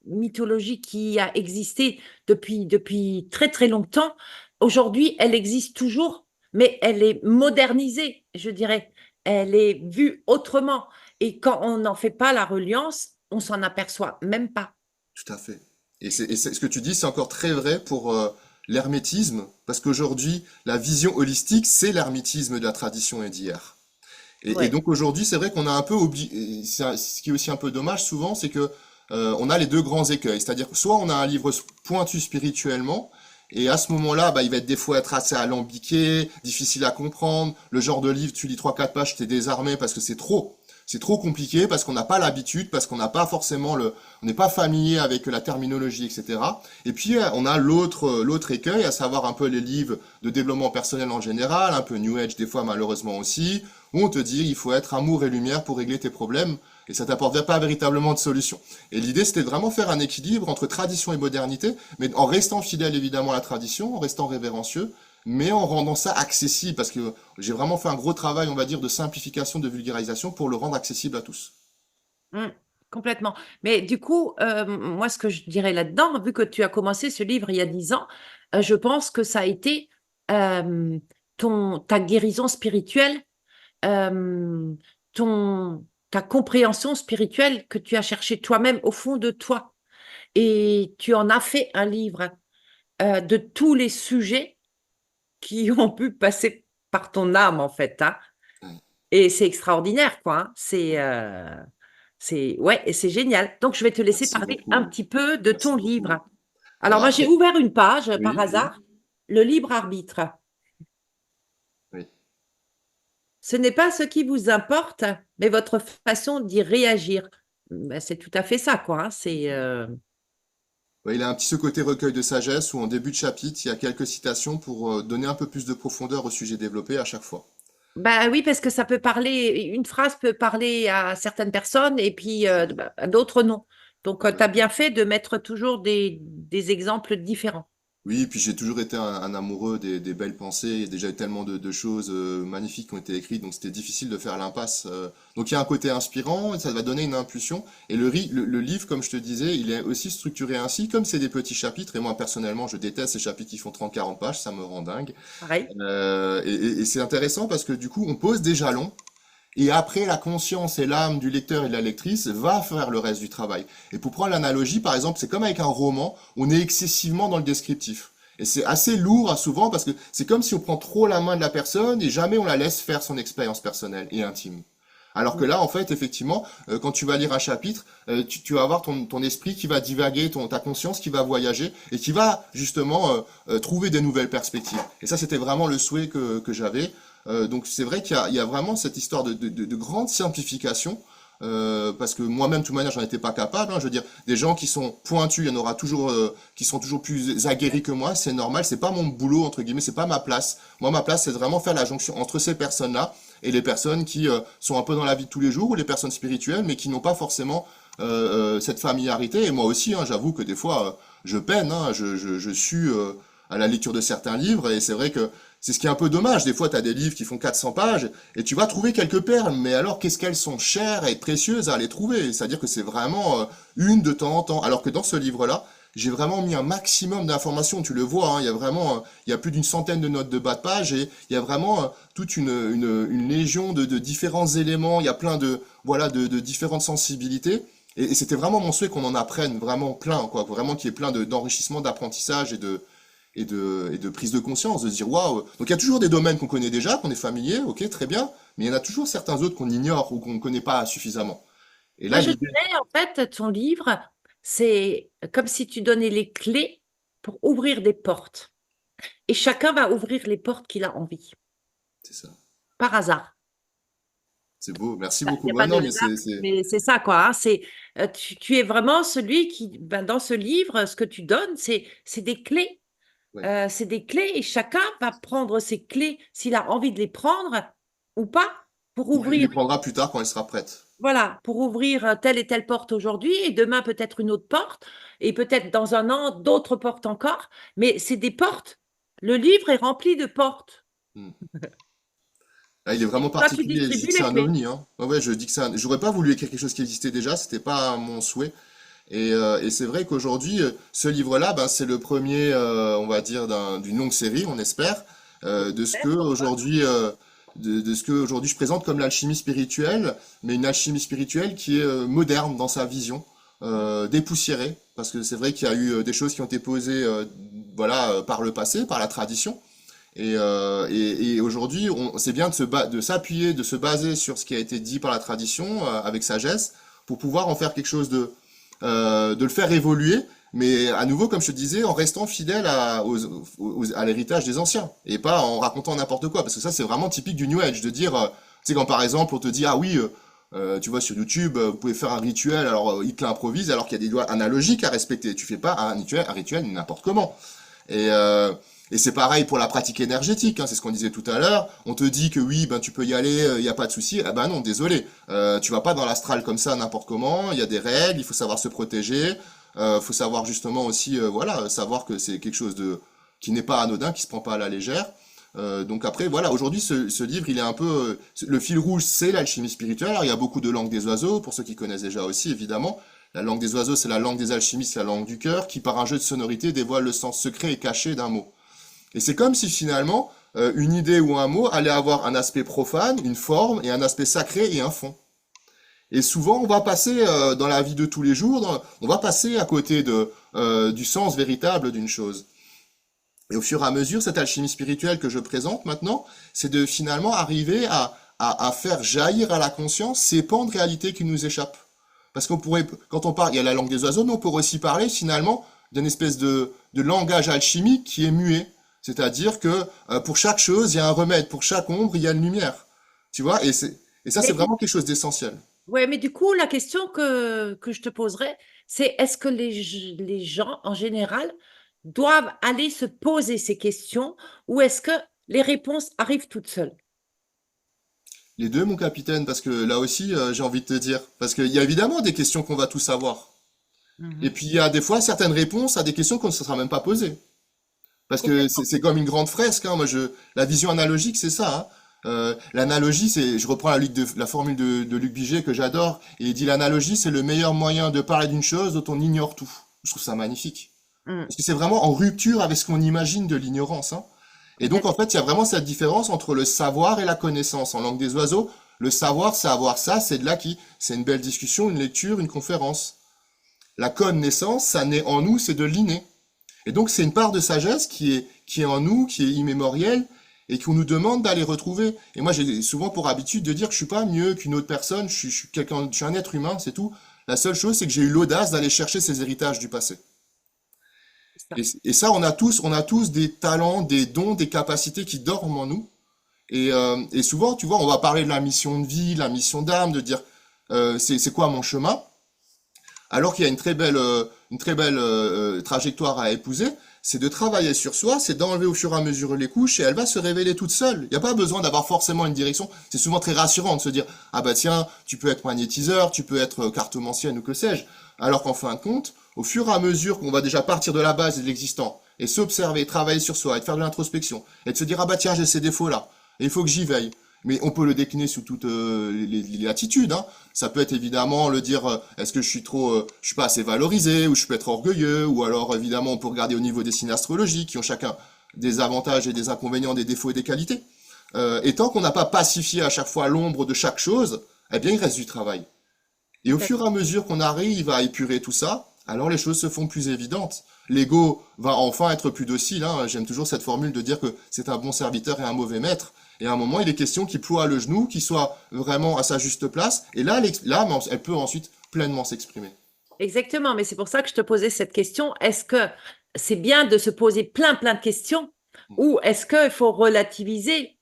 mythologie qui a existé depuis très très longtemps, aujourd'hui, elle existe toujours, mais elle est modernisée, je dirais. Elle est vue autrement. Et quand on n'en fait pas la reliance, on s'en aperçoit même pas. Tout à fait. Ce que tu dis, c'est encore très vrai pour l'hermétisme, parce qu'aujourd'hui, la vision holistique, c'est l'hermétisme de la tradition et d'hier. Et Ouais. donc aujourd'hui, c'est vrai qu'on a un peu oublié, ce qui est aussi un peu dommage souvent, c'est que on a les deux grands écueils. C'est-à-dire que soit on a un livre pointu spirituellement, et à ce moment-là, bah, il va être des fois être assez alambiqué, difficile à comprendre. Le genre de livre, tu lis trois quatre pages, t'es désarmé parce que c'est trop. C'est trop compliqué parce qu'on n'a pas l'habitude, parce qu'on n'a pas forcément on n'est pas familier avec la terminologie, etc. Et puis on a l'autre écueil, à savoir un peu les livres de développement personnel en général, un peu New Age des fois malheureusement aussi, où on te dit il faut être amour et lumière pour régler tes problèmes, et ça t'apporte pas véritablement de solution. Et l'idée c'était de vraiment faire un équilibre entre tradition et modernité, mais en restant fidèle évidemment à la tradition, en restant révérencieux, mais en rendant ça accessible, parce que j'ai vraiment fait un gros travail, on va dire, de simplification, de vulgarisation pour le rendre accessible à tous. Mmh, complètement. Mais du coup, moi, ce que je dirais là-dedans, vu que tu as commencé ce livre il y a 10 ans, je pense que ça a été euh, ta guérison spirituelle, euh, ta compréhension spirituelle que tu as cherché toi-même au fond de toi. Et tu en as fait un livre de tous les sujets qui ont pu passer par ton âme, en fait, hein. Ouais. Et c'est extraordinaire, quoi, hein. Ouais, et c'est génial. Donc, je vais te laisser Merci parler un beaucoup. petit peu de ton Merci beaucoup. livre. Alors, Alors moi, j'ai après, ouvert une page par oui, oui, hasard, le libre arbitre. oui. Ce n'est pas ce qui vous importe, mais votre façon d'y réagir. Ben, c'est tout à fait ça, quoi, hein. Ouais, il a un petit ce côté recueil de sagesse où en début de chapitre, il y a quelques citations pour donner un peu plus de profondeur au sujet développé à chaque fois. Bah oui, parce que ça peut parler, une phrase peut parler à certaines personnes et puis C'est ça. bah, à d'autres non. Donc, tu as Ouais. bien fait de mettre toujours des exemples différents. Oui, puis j'ai toujours été un amoureux des belles pensées. Il y a déjà eu tellement de choses magnifiques qui ont été écrites, donc c'était difficile de faire l'impasse. Donc il y a un côté inspirant, et ça va donner une impulsion. Et le livre, comme je te disais, il est aussi structuré ainsi, comme c'est des petits chapitres. Et moi personnellement, je déteste ces chapitres qui font 30-40 pages, ça me rend dingue. Pareil. Et c'est intéressant parce que du coup, on pose des jalons. Et après, la conscience et l'âme du lecteur et de la lectrice va faire le reste du travail. Et pour prendre l'analogie, par exemple, c'est comme avec un roman, on est excessivement dans le descriptif. Et c'est assez lourd souvent parce que c'est comme si on prend trop la main de la personne et jamais on la laisse faire son expérience personnelle et intime. Alors que là, en fait, effectivement, quand tu vas lire un chapitre, tu vas avoir ton esprit qui va divaguer, ta conscience qui va voyager et qui va justement trouver des nouvelles perspectives. Et ça, c'était vraiment le souhait que j'avais. Donc c'est vrai qu'il y a vraiment cette histoire de grande simplification. Parce que moi-même, de toute manière, j'en étais pas capable, hein. Je veux dire, des gens qui sont pointus, il y en aura toujours, qui sont toujours plus aguerris que moi. C'est normal. C'est pas mon boulot entre guillemets. C'est pas ma place. Moi, ma place, c'est de vraiment faire la jonction entre ces personnes-là et les personnes qui sont un peu dans la vie de tous les jours, ou les personnes spirituelles, mais qui n'ont pas forcément cette familiarité. Et moi aussi, hein, j'avoue que des fois, je peine, hein, je sue à la lecture de certains livres, et c'est vrai que c'est ce qui est un peu dommage. Des fois, tu as des livres qui font 400 pages, et tu vas trouver quelques perles, mais alors qu'est-ce qu'elles sont chères et précieuses à les trouver. C'est-à-dire que c'est vraiment une de temps en temps. Alors que dans ce livre-là, j'ai vraiment mis un maximum d'informations, tu le vois, hein, il y a vraiment, il y a plus d'une centaine de notes de bas de page et il y a vraiment toute une légion de différents éléments, il y a plein voilà, de différentes sensibilités. Et c'était vraiment mon souhait qu'on en apprenne vraiment plein, quoi, vraiment qu'il y ait plein d'enrichissement, d'apprentissage et de prise de conscience, de se dire waouh. Donc il y a toujours des domaines qu'on connaît déjà, qu'on est familier, ok, très bien, mais il y en a toujours certains autres qu'on ignore ou qu'on ne connaît pas suffisamment. Et Moi, là, je l'idée, dirais, en fait, ton livre, c'est comme si tu donnais les clés pour ouvrir des portes. Et chacun va ouvrir les portes qu'il a envie, c'est ça. par hasard. C'est beau, merci Il beaucoup. n'y a Ouais, pas de non, mais hasard, c'est, mais c'est ça, quoi, hein. Tu es vraiment celui qui, ben, dans ce livre, ce que tu donnes, c'est des clés. ouais. C'est des clés et chacun va prendre ses clés s'il a envie de les prendre ou pas pour Ou il les ouvrir, prendra plus tard quand elle sera prête. voilà, pour ouvrir telle et telle porte aujourd'hui et demain peut-être une autre porte et peut-être dans un an d'autres portes encore. Mais c'est des portes. Le livre est rempli de portes. Hmm. Là, il est Et vraiment toi, tu particulier. Je dis distribues que c'est les un clés. ovni, hein. Ouais, ouais, je dis que c'est un... J'aurais pas voulu écrire quelque chose qui existait déjà, c'était pas mon souhait. Et c'est vrai qu'aujourd'hui, ce livre-là, ben, c'est le premier, on va dire, d'une longue série, on espère, de ce que Pourquoi? aujourd'hui, de ce que aujourd'hui je présente comme l'alchimie spirituelle, mais une alchimie spirituelle qui est moderne dans sa vision, dépoussiérée, parce que c'est vrai qu'il y a eu des choses qui ont été posées, voilà, par le passé, par la tradition. Et aujourd'hui, c'est bien de s'appuyer, de se baser sur ce qui a été dit par la tradition, avec sagesse, pour pouvoir en faire quelque chose de le faire évoluer, mais à nouveau, comme je te disais, en restant fidèle à l'héritage des anciens, et pas en racontant n'importe quoi, parce que ça, c'est vraiment typique du New Age, de dire, tu sais, quand par exemple, on te dit, ah oui, tu vois, sur YouTube, vous pouvez faire un rituel, alors il te l'improvise, alors qu'il y a des lois analogiques à respecter. Tu fais pas un rituel n'importe comment. Et, euh, et c'est pareil pour la pratique énergétique, hein, c'est ce qu'on disait tout à l'heure. On te dit que oui, ben tu peux y aller, il y a pas de souci. Ah ben non, désolé, tu vas pas dans l'astral comme ça n'importe comment. Il y a des règles, il faut savoir se protéger. Faut savoir justement aussi, voilà, savoir que c'est quelque chose de qui n'est pas anodin, qui se prend pas à la légère. Donc après, voilà, aujourd'hui, ce livre, il est un peu le fil rouge, c'est l'alchimie spirituelle. Alors, il y a beaucoup de langues des oiseaux, pour ceux qui connaissent déjà aussi, évidemment. La langue des oiseaux, c'est la langue des alchimistes, la langue du cœur, qui par un jeu de sonorité dévoile le sens secret et caché d'un mot. Et c'est comme si finalement, une idée ou un mot allait avoir un aspect profane, une forme, et un aspect sacré et un fond. Et souvent, on va passer dans la vie de tous les jours, on va passer à côté du sens véritable d'une chose. Et au fur et à mesure, cette alchimie spirituelle que je présente maintenant, c'est de finalement arriver à faire jaillir à la conscience ces pans de réalité qui nous échappent. Parce qu'on pourrait, quand on parle, il y a la langue des oiseaux, mais on pourrait aussi parler finalement d'une espèce de langage alchimique qui est muet. C'est-à-dire que pour chaque chose, il y a un remède, pour chaque ombre, il y a une lumière. Tu vois, et ça, c'est Mais, vraiment quelque chose d'essentiel. ouais, mais du coup, la question que je te poserais, c'est est-ce que les gens, en général, doivent aller se poser ces questions ou est-ce que les réponses arrivent toutes seules? Les deux, mon capitaine, parce que là aussi, j'ai envie de te dire, parce qu'il y a évidemment des questions qu'on va tous savoir. Et Mhm. puis il y a des fois certaines réponses à des questions qu'on ne se sera même pas posées. Parce que Complètement. c'est comme une grande fresque, hein. La vision analogique, c'est ça, hein. L'analogie, je reprends la formule de Luc Biget que j'adore, et il dit l'analogie, c'est le meilleur moyen de parler d'une chose dont on ignore tout. Je trouve ça magnifique. Mm. Parce que c'est vraiment en rupture avec ce qu'on imagine de l'ignorance, hein. Et donc, en fait, il y a vraiment cette différence entre le savoir et la connaissance. En langue des oiseaux, le savoir, c'est avoir ça, c'est de là c'est une belle discussion, une lecture, une conférence. La connaissance, ça naît en nous, c'est de l'inné. Et donc, c'est une part de sagesse qui est en nous, qui est immémorielle, et qu'on nous demande d'aller retrouver. Et moi, j'ai souvent pour habitude de dire que je suis pas mieux qu'une autre personne, je suis quelqu'un, je suis un être humain, c'est tout. La seule chose, c'est que j'ai eu l'audace d'aller chercher ces héritages du passé. C'est ça. Et ça, on a tous des talents, des dons, des capacités qui dorment en nous. Et souvent, tu vois, on va parler de la mission de vie, la mission d'âme, de dire c'est quoi mon chemin, alors qu'il y a une très belle trajectoire à épouser, c'est de travailler sur soi, c'est d'enlever au fur et à mesure les couches et elle va se révéler toute seule. Il n'y a pas besoin d'avoir forcément une direction. C'est souvent très rassurant de se dire ah bah tiens, tu peux être magnétiseur, tu peux être cartomancienne ou que sais-je. Alors qu'en fin de compte, au fur et à mesure qu'on va déjà partir de la base et de l'existant et s'observer, travailler sur soi et de faire de l'introspection et de se dire ah bah tiens j'ai ces défauts là et il faut que j'y veille. Mais on peut le décliner sous toutes les attitudes, hein. Ça peut être évidemment le dire est-ce que je suis pas assez valorisé ou je peux être orgueilleux ou alors évidemment on peut regarder au niveau des signes astrologiques qui ont chacun des avantages et des inconvénients, des défauts et des qualités. Et tant qu'on n'a pas pacifié à chaque fois l'ombre de chaque chose, eh bien il reste du travail. Et au fur et à mesure qu'on arrive à épurer tout ça, alors les choses se font plus évidentes. L'ego va enfin être plus docile, hein. J'aime toujours cette formule de dire que c'est un bon serviteur et un mauvais maître. Et à un moment, il est question qu'il ploie le genou, qu'il soit vraiment à sa juste place. Et là, l'âme, elle peut ensuite pleinement s'exprimer. Exactement, mais c'est pour ça que je te posais cette question. Est-ce que c'est bien de se poser plein de questions ou est-ce qu'il faut relativiser,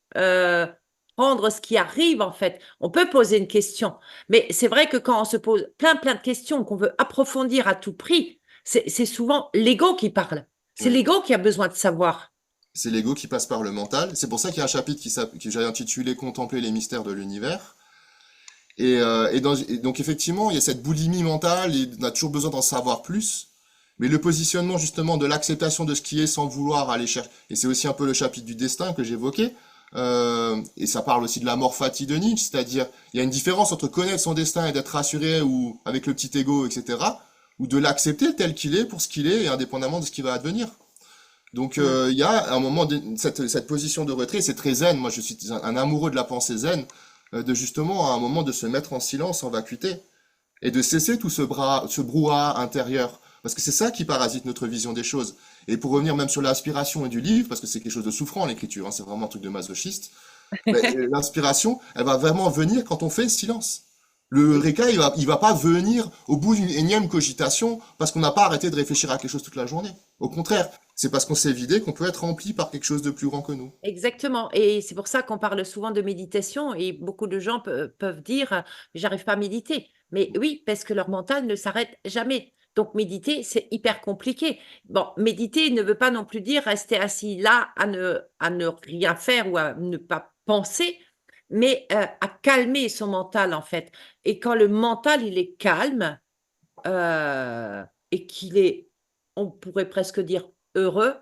prendre ce qui arrive en fait? On peut poser une question, mais c'est vrai que quand on se pose plein de questions qu'on veut approfondir à tout prix, c'est souvent l'ego qui parle. C'est Oui. l'ego qui a besoin de savoir. C'est l'ego qui passe par le mental. C'est pour ça qu'il y a un chapitre que j'ai intitulé Contempler les mystères de l'univers. Et donc effectivement, il y a cette boulimie mentale, et on a toujours besoin d'en savoir plus. Mais le positionnement justement de l'acceptation de ce qui est sans vouloir aller chercher, et c'est aussi un peu le chapitre du destin que j'évoquais, et ça parle aussi de la mort fati de Nietzsche, c'est-à-dire il y a une différence entre connaître son destin et d'être rassuré ou avec le petit ego, etc., ou de l'accepter tel qu'il est pour ce qu'il est et indépendamment de ce qui va advenir. Donc Mm. il y a un moment cette position de retrait, c'est très zen. Moi, je suis un amoureux de la pensée zen, de justement à un moment de se mettre en silence, en vacuité, et de cesser tout ce brouhaha intérieur, parce que c'est ça qui parasite notre vision des choses. Et pour revenir même sur l'inspiration et du livre, parce que c'est quelque chose de souffrant l'écriture, hein, c'est vraiment un truc de masochiste. Mais l'inspiration, elle va vraiment venir quand on fait silence. Le Eureka, il va pas venir au bout d'une énième cogitation parce qu'on n'a pas arrêté de réfléchir à quelque chose toute la journée. Au contraire, c'est parce qu'on s'est vidé qu'on peut être rempli par quelque chose de plus grand que nous. Exactement. Et c'est pour ça qu'on parle souvent de méditation et beaucoup de gens peuvent dire, j'arrive pas à méditer. Mais oui, parce que leur mental ne s'arrête jamais. Donc méditer, c'est hyper compliqué. Bon, méditer ne veut pas non plus dire rester assis là à ne rien faire ou à ne pas penser, mais à calmer son mental en fait. Et quand le mental, il est calme et qu'il est, on pourrait presque dire heureux,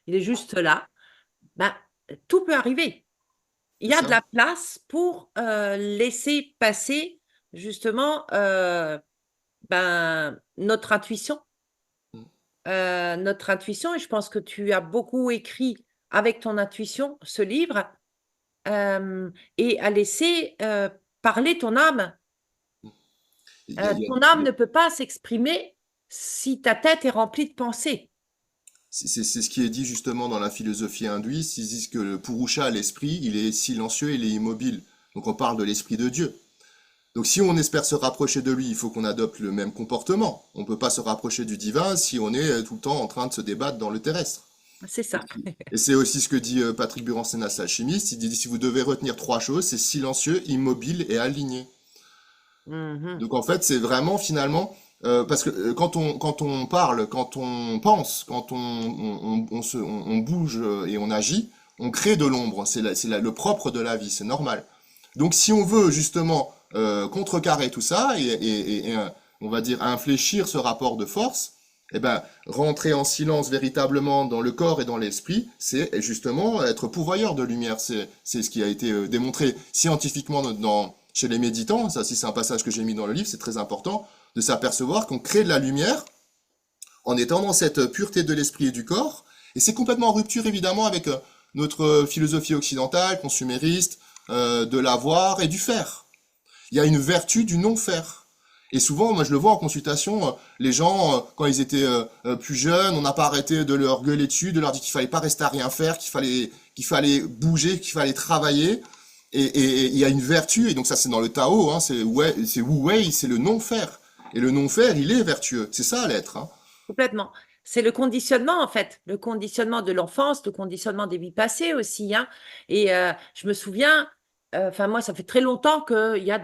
il est juste là, ben, tout peut arriver. Il C'est y a de ça? la place pour, laisser passer justement, ben, notre intuition et je pense que tu as beaucoup écrit avec ton intuition ce livre, et à laisser, parler ton âme. Ton âme Il y ne a- peut pas s'exprimer si ta tête est remplie de pensées. c'est ce qui est dit justement dans la philosophie hindouiste. Ils disent que le Purusha, l'esprit, il est silencieux, il est immobile. Donc on parle de l'esprit de Dieu. Donc si on espère se rapprocher de lui, il faut qu'on adopte le même comportement. On ne peut pas se rapprocher du divin si on est tout le temps en train de se débattre dans le terrestre. C'est Et, ça. et c'est aussi ce que dit Patrick Burancenas, l'alchimiste. Il dit si vous devez retenir trois choses, c'est silencieux, immobile et aligné. Mmh. Donc en fait, c'est vraiment finalement parce que quand on parle, quand on pense, quand on bouge et on agit, on crée de l'ombre. Le propre de la vie, c'est normal. Donc si on veut justement contrecarrer tout ça et, on va dire infléchir ce rapport de force, eh ben rentrer en silence véritablement dans le corps et dans l'esprit, c'est justement être pourvoyeur de lumière. C'est ce qui a été démontré scientifiquement chez les méditants. Ça, si c'est un passage que j'ai mis dans le livre, c'est très important de s'apercevoir qu'on crée de la lumière en étant dans cette pureté de l'esprit et du corps. Et c'est complètement en rupture évidemment avec notre philosophie occidentale, consumériste, de l'avoir et du faire. Il y a une vertu du non-faire. Et souvent, moi je le vois en consultation, les gens, quand ils étaient plus jeunes, on n'a pas arrêté de leur gueuler dessus, de leur dire qu'il fallait pas rester à rien faire, qu'il fallait bouger, qu'il fallait travailler. Et il y a une vertu, et donc ça c'est dans le Tao, hein, c'est Wu Wei, c'est le non-faire. Et le non-faire, il est vertueux. C'est ça l'être. Hein. Complètement. C'est le conditionnement, en fait, le conditionnement de l'enfance, le conditionnement des vies passées aussi, hein. Et je me souviens, enfin moi, ça fait très longtemps qu'il y a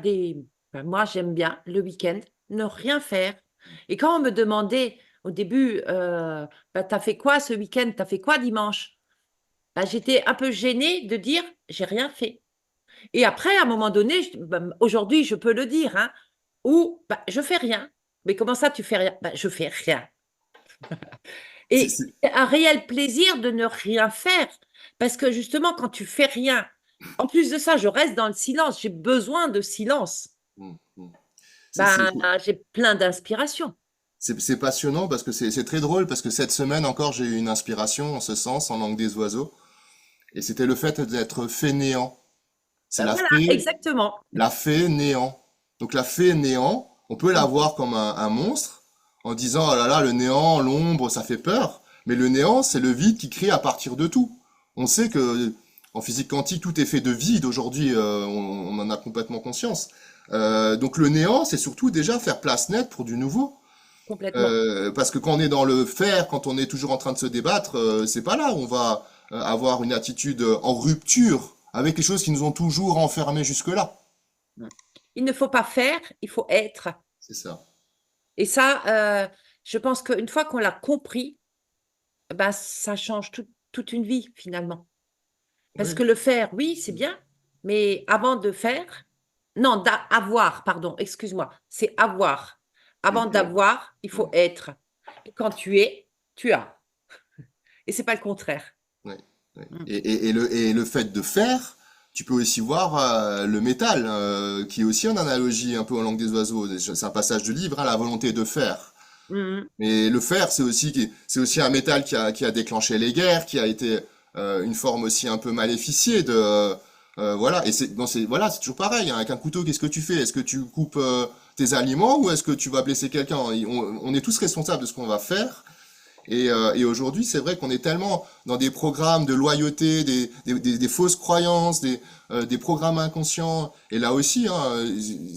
enfin, moi, j'aime bien le week-end ne rien faire. Et quand on me demandait au début, bah, t'as fait quoi ce week-end? T'as fait quoi dimanche? Bah, j'étais un peu gênée de dire j'ai rien fait. Et après, à un moment donné, bah, aujourd'hui, je peux le dire, hein, ou bah, je fais rien. Mais comment ça, tu fais rien? Bah, je fais rien. C'est, Et c'est- c'est un réel plaisir de ne rien faire. Parce que justement, quand tu fais rien, en plus de ça, je reste dans le silence. J'ai besoin de silence. Mm, mm. C'est- c'est- Ben, j'ai plein d'inspiration. c'est passionnant parce que c'est très drôle parce que cette semaine encore j'ai eu une inspiration en ce sens en langue des oiseaux et c'était le fait d'être fainéant. C'est Ben voilà, exactement. la fée néant. Donc la fée néant, on peut la voir comme un monstre en disant oh là là le néant, l'ombre, ça fait peur. Mais le néant, c'est le vide qui crée à partir de tout. On sait que en physique quantique tout est fait de vide aujourd'hui, on en a complètement conscience. Donc le néant, c'est surtout déjà faire place nette pour du nouveau. Complètement. Parce que quand on est dans le faire, quand on est toujours en train de se débattre, c'est pas là où on va avoir une attitude en rupture avec les choses qui nous ont toujours enfermés jusque-là. Il ne faut pas faire, il faut être. C'est ça. Et ça, je pense qu'une fois qu'on l'a compris, ben, ça change toute une vie finalement. Parce Oui. que le faire, oui, c'est bien, mais avant de faire, non, avoir, pardon, excuse-moi, c'est avoir. Et- Avant et- d'avoir, il faut être. Et quand tu es, tu as. Et c'est pas le contraire. ouais, ouais. Mm. Et le fait de faire, tu peux aussi voir le métal, qui est aussi une analogie un peu en langue des oiseaux. C'est un passage du livre, hein, la volonté de faire. Mhm. Mais le fer, c'est aussi un métal qui a déclenché les guerres, qui a été une forme aussi un peu maléficiée de voilà. Et c'est bon, voilà, c'est toujours pareil. Hein, avec un couteau, qu'est-ce que tu fais? Est-ce que tu coupes tes aliments ou est-ce que tu vas blesser quelqu'un? On est tous responsables de ce qu'on va faire. Et aujourd'hui, c'est vrai qu'on est tellement dans des programmes de loyauté, des fausses croyances, des programmes inconscients. Et là aussi, hein,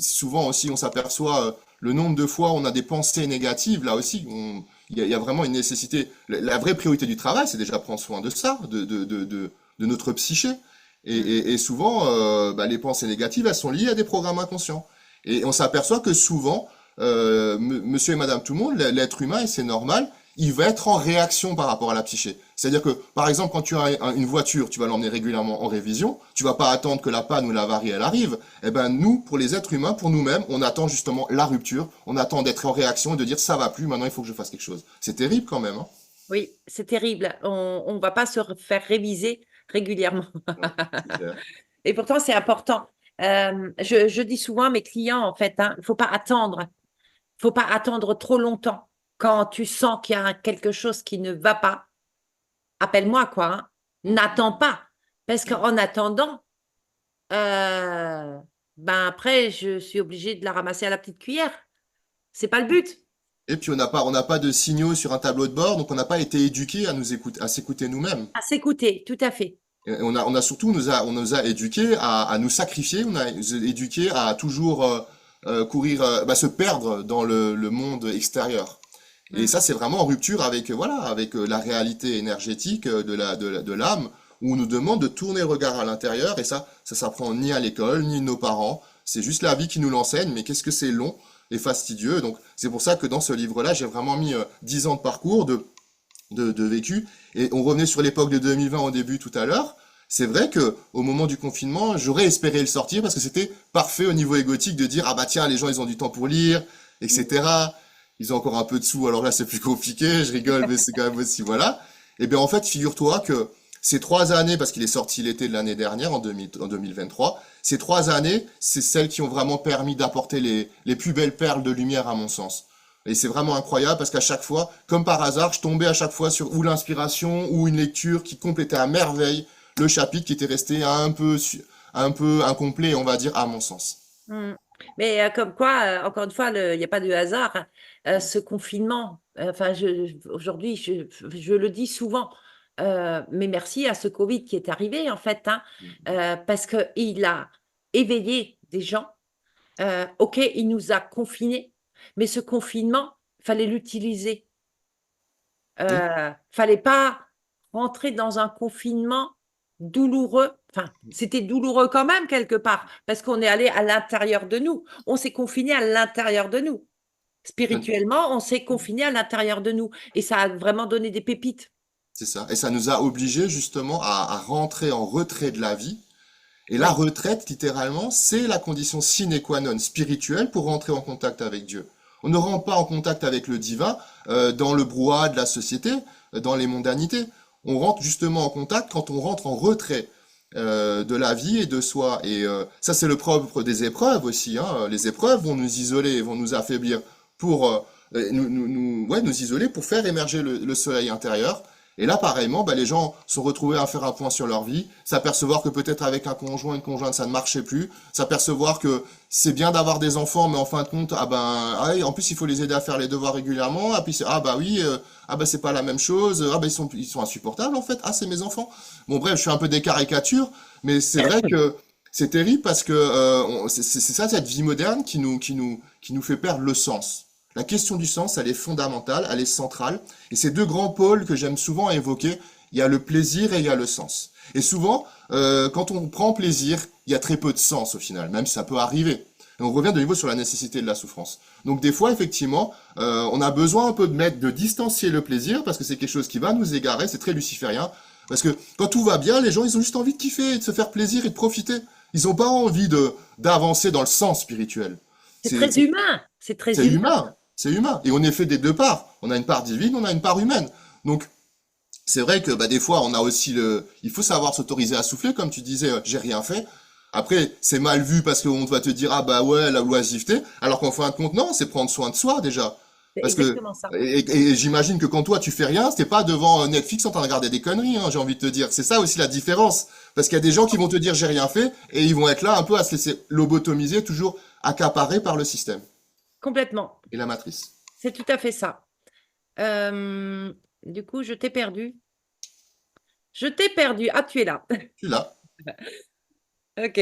souvent aussi, on s'aperçoit le nombre de fois où on a des pensées négatives. Là aussi, il y a vraiment une nécessité. La vraie priorité du travail, c'est déjà prendre soin de ça, de notre psyché. Mm. Et souvent, bah, les pensées négatives, elles sont liées à des programmes inconscients. Et on s'aperçoit que souvent, monsieur et madame tout le monde, l'être humain, et c'est normal, il va être en réaction par rapport à la psyché. C'est-à-dire que, par exemple, quand tu as une voiture, tu vas l'emmener régulièrement en révision, tu vas pas attendre que la panne ou l'avarie, elle arrive. Eh ben, nous, pour les êtres humains, pour nous-mêmes, on attend justement la rupture, on attend d'être en réaction et de dire ça va plus, maintenant il faut que je fasse quelque chose. C'est terrible quand même, hein. Oui, c'est terrible. On ne va pas faire réviser régulièrement. Non, c'est clair. Et pourtant, c'est important. Je dis souvent à mes clients, en fait, hein, il faut pas attendre. Il faut pas attendre trop longtemps. Quand tu sens qu'il y a quelque chose qui ne va pas, appelle-moi, quoi, hein. N'attends pas. Parce qu'en attendant, euh, ben après, je suis obligée de la ramasser à la petite cuillère. C'est pas le but. Et puis on n'a pas de signaux sur un tableau de bord, donc on n'a pas été éduqué à nous écouter, à s'écouter nous-mêmes. À s'écouter, tout à fait. Et on a surtout, on nous a éduqués à nous sacrifier, on a éduqués à toujours courir, bah, se perdre dans le monde extérieur. Et Mm. ça, c'est vraiment en rupture avec, voilà, avec la réalité énergétique de l'âme, où on nous demande de tourner le regard à l'intérieur, et ça s'apprend ni à l'école, ni de nos parents. C'est juste la vie qui nous l'enseigne, mais qu'est-ce que c'est long et fastidieux. Donc, c'est pour ça que dans ce livre-là, j'ai vraiment mis 10 ans de parcours, de vécu. Et on revenait sur l'époque de 2020 au début tout à l'heure. C'est vrai que au moment du confinement, j'aurais espéré le sortir parce que c'était parfait au niveau égotique de dire ah bah tiens les gens ils ont du temps pour lire, etc. Ils ont encore un peu de sous, alors là c'est plus compliqué. Je rigole mais c'est quand même aussi voilà. Et bien en fait figure-toi que ces 3 années, parce qu'il est sorti l'été de l'année dernière en 2023, ces 3 années c'est celles qui ont vraiment permis d'apporter les plus belles perles de lumière à mon sens. Et c'est vraiment incroyable parce qu'à chaque fois, comme par hasard, je tombais à chaque fois sur ou l'inspiration ou une lecture qui complétait à merveille le chapitre qui était resté un peu incomplet, on va dire, à mon sens. Mm. Mais comme quoi, encore une fois, il n'y a pas de hasard, hein. Ce confinement, enfin, aujourd'hui, je le dis souvent, mais merci à ce Covid qui est arrivé, en fait, hein, parce qu'il a éveillé des gens. OK, il nous a confinés, mais ce confinement, fallait l'utiliser. Oui, Fallait pas rentrer dans un confinement douloureux. Enfin, c'était douloureux quand même quelque part, parce qu'on est allé à l'intérieur de nous. On s'est confiné à l'intérieur de nous. Spirituellement, on s'est confiné à l'intérieur de nous. Et ça a vraiment donné des pépites. c'est ça. Et ça nous a obligés justement à rentrer en retrait de la vie. Et la Oui, retraite, littéralement, c'est la condition sine qua non spirituelle pour rentrer en contact avec Dieu. On ne rentre pas en contact avec le divin dans le brouhaha de la société, dans les mondanités. On rentre justement en contact quand on rentre en retrait de la vie et de soi. Et ça, c'est le propre des épreuves aussi, hein. Les épreuves vont nous isoler, vont nous affaiblir pour ouais, nous isoler pour faire émerger le soleil intérieur. Et là, pareillement, bah, les gens sont retrouvés à faire un point sur leur vie, s'apercevoir que peut-être avec un conjoint, une conjointe, ça ne marchait plus, s'apercevoir que c'est bien d'avoir des enfants, mais en fin de compte, ah ben, ah, oui, en plus il faut les aider à faire les devoirs régulièrement, ah puis ah bah oui, ah bah c'est pas la même chose, ah bah ils sont insupportables en fait, ah c'est mes enfants. Bon bref, je fais un peu des caricatures, mais c'est vrai que c'est terrible parce que c'est ça cette vie moderne qui nous fait perdre le sens. La question du sens, elle est fondamentale, elle est centrale. Et ces deux grands pôles que j'aime souvent évoquer, il y a le plaisir et il y a le sens. Et souvent, quand on prend plaisir, il y a très peu de sens au final, même si ça peut arriver. Et on revient de nouveau sur la nécessité de la souffrance. Donc des fois, effectivement, on a besoin un peu de distancier le plaisir, parce que c'est quelque chose qui va nous égarer, c'est très luciférien. Parce que quand tout va bien, les gens, ils ont juste envie de kiffer, et de se faire plaisir et de profiter. Ils n'ont pas envie d'avancer dans le sens spirituel. c'est très humain. C'est très C'est humain. humain, c'est humain. Et on est fait des deux parts. On a une part divine, on a une part humaine. Donc, c'est vrai que bah, des fois, on a aussi il faut savoir s'autoriser à souffler, comme tu disais, j'ai rien fait. Après, c'est mal vu parce qu'on va te dire, ah bah ouais, la oisiveté. Alors qu'en fin de compte, non, c'est prendre soin de soi déjà. C'est Parce que, exactement ça. et j'imagine que quand toi tu fais rien, t'es pas devant Netflix en train de regarder des conneries, hein, j'ai envie de te dire. C'est ça aussi la différence. Parce qu'il y a des gens qui vont te dire j'ai rien fait, et ils vont être là un peu à se laisser lobotomiser, toujours accaparés par le système Complètement. et la matrice. C'est tout à fait ça. Euh, du coup, je t'ai perdu. Je t'ai perdu. Ah, tu es là. Tu l'as. Ok.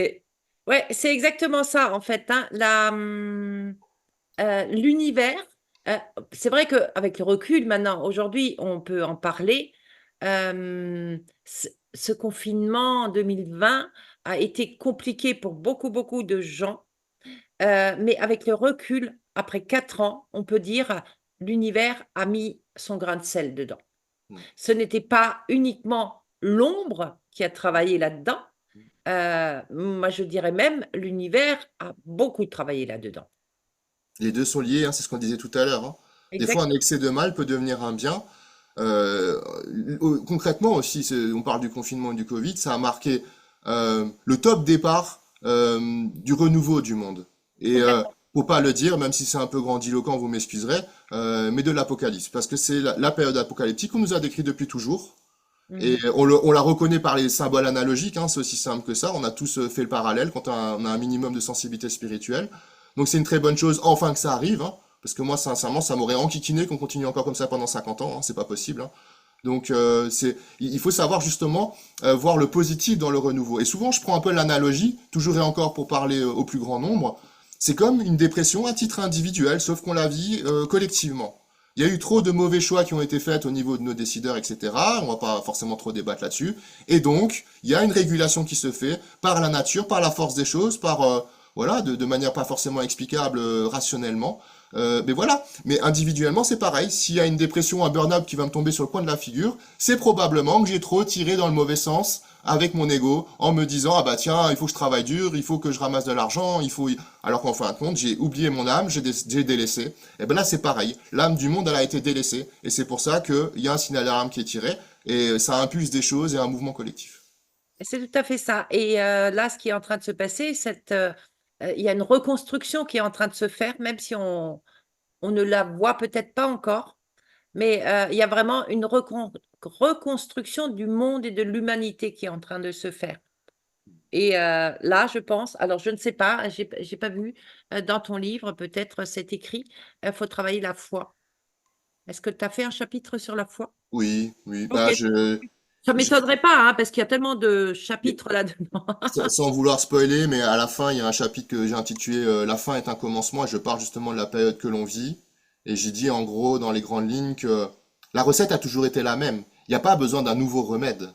Ouais, c'est exactement ça, en fait, hein. L'univers, euh, c'est vrai qu'avec le recul, maintenant, aujourd'hui, on peut en parler. Ce confinement en 2020 a été compliqué pour beaucoup, beaucoup de gens. Mais avec le recul, après 4 ans, on peut dire l'univers a mis son grain de sel dedans. Mm. Ce n'était pas uniquement l'ombre qui a travaillé là-dedans. Moi, je dirais même l'univers a beaucoup travaillé là-dedans. Les deux sont liés, hein, c'est ce qu'on disait tout à l'heure, hein. Des fois, un Exact. excès de mal peut devenir un bien. Euh, Concrètement aussi, on parle du confinement et du Covid, ça a marqué le top départ du renouveau du monde. Et Complètement. faut pas le dire, même si c'est un peu grandiloquent, vous m'excuserez, mais de l'apocalypse, parce que c'est la période apocalyptique qu'on nous a décrit depuis toujours. Et Mhm. on la reconnaît par les symboles analogiques, hein, c'est aussi simple que ça. On a tous fait le parallèle quand on a un minimum de sensibilité spirituelle. Donc c'est une très bonne chose, enfin que ça arrive, hein, parce que moi, sincèrement, ça m'aurait enquiquiné qu'on continue encore comme ça pendant 50 ans, hein, c'est pas possible, hein. Donc il faut savoir justement voir le positif dans le renouveau. Et souvent, je prends un peu l'analogie, toujours et encore pour parler au plus grand nombre. C'est comme une dépression à titre individuel, sauf qu'on la vit collectivement. Il y a eu trop de mauvais choix qui ont été faits au niveau de nos décideurs, etc. On va pas forcément trop débattre là-dessus. Et donc, il y a une régulation qui se fait par la nature, par la force des choses, par voilà, de manière pas forcément explicable rationnellement. Mais voilà. Mais individuellement, c'est pareil. S'il y a une dépression, un burn-out qui va me tomber sur le coin de la figure, c'est probablement que j'ai trop tiré dans le mauvais sens avec mon ego en me disant ah bah tiens il faut que je travaille dur, il faut que je ramasse de l'argent, il faut alors qu'en fin de compte j'ai oublié mon âme, j'ai délaissé. Et ben là c'est pareil, l'âme du monde elle a été délaissée et c'est pour ça qu'il y a un signal d'alarme qui est tiré et ça impulse des choses et un mouvement collectif. C'est tout à fait ça. Et là, ce qui est en train de se passer, il y a une reconstruction qui est en train de se faire, même si on ne la voit peut-être pas encore. Mais il y a vraiment une reconstruction du monde et de l'humanité qui est en train de se faire. Et là, je pense, alors je ne sais pas, j'ai pas vu dans ton livre, peut-être c'est écrit, il faut travailler la foi. Est-ce que tu as fait un chapitre sur la foi? Oui, oui, Ok, bah ça je- m'étonnerait pas, hein, parce qu'il y a tellement de chapitres là-dedans. sans vouloir spoiler, mais à la fin, il y a un chapitre que j'ai intitulé La fin est un commencement et je parle justement de la période que l'on vit. Et j'ai dit en gros, dans les grandes lignes, que la recette a toujours été la même. Il n'y a pas besoin d'un nouveau remède.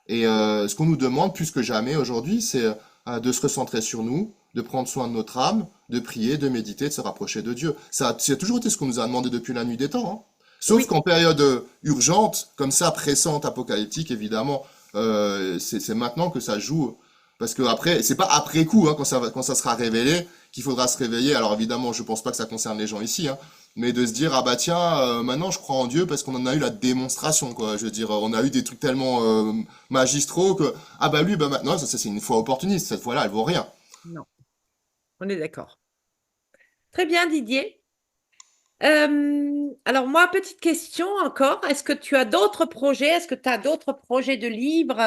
Et ce qu'on nous demande plus que jamais aujourd'hui, c'est de se recentrer sur nous, de prendre soin de notre âme, de prier, de méditer, de se rapprocher de Dieu. Ça a toujours été ce qu'on nous a demandé depuis la nuit des temps, hein. Sauf Oui, qu'en période urgente, comme ça, pressante, apocalyptique, évidemment, c'est maintenant que ça joue. Parce que après, c'est pas après coup, hein, quand ça sera révélé, qu'il faudra se réveiller. Alors évidemment, je pense pas que ça concerne les gens ici, hein, mais de se dire ah bah tiens, maintenant je crois en Dieu parce qu'on en a eu la démonstration, quoi. Je veux dire, on a eu des trucs tellement magistraux que ah bah lui, bah maintenant, ça c'est une foi opportuniste. Cette fois-là, elle vaut rien. non, on est d'accord. Très bien, Didier. Alors moi, petite question encore. Est-ce que tu as d'autres projets? Est-ce que tu as d'autres projets de livres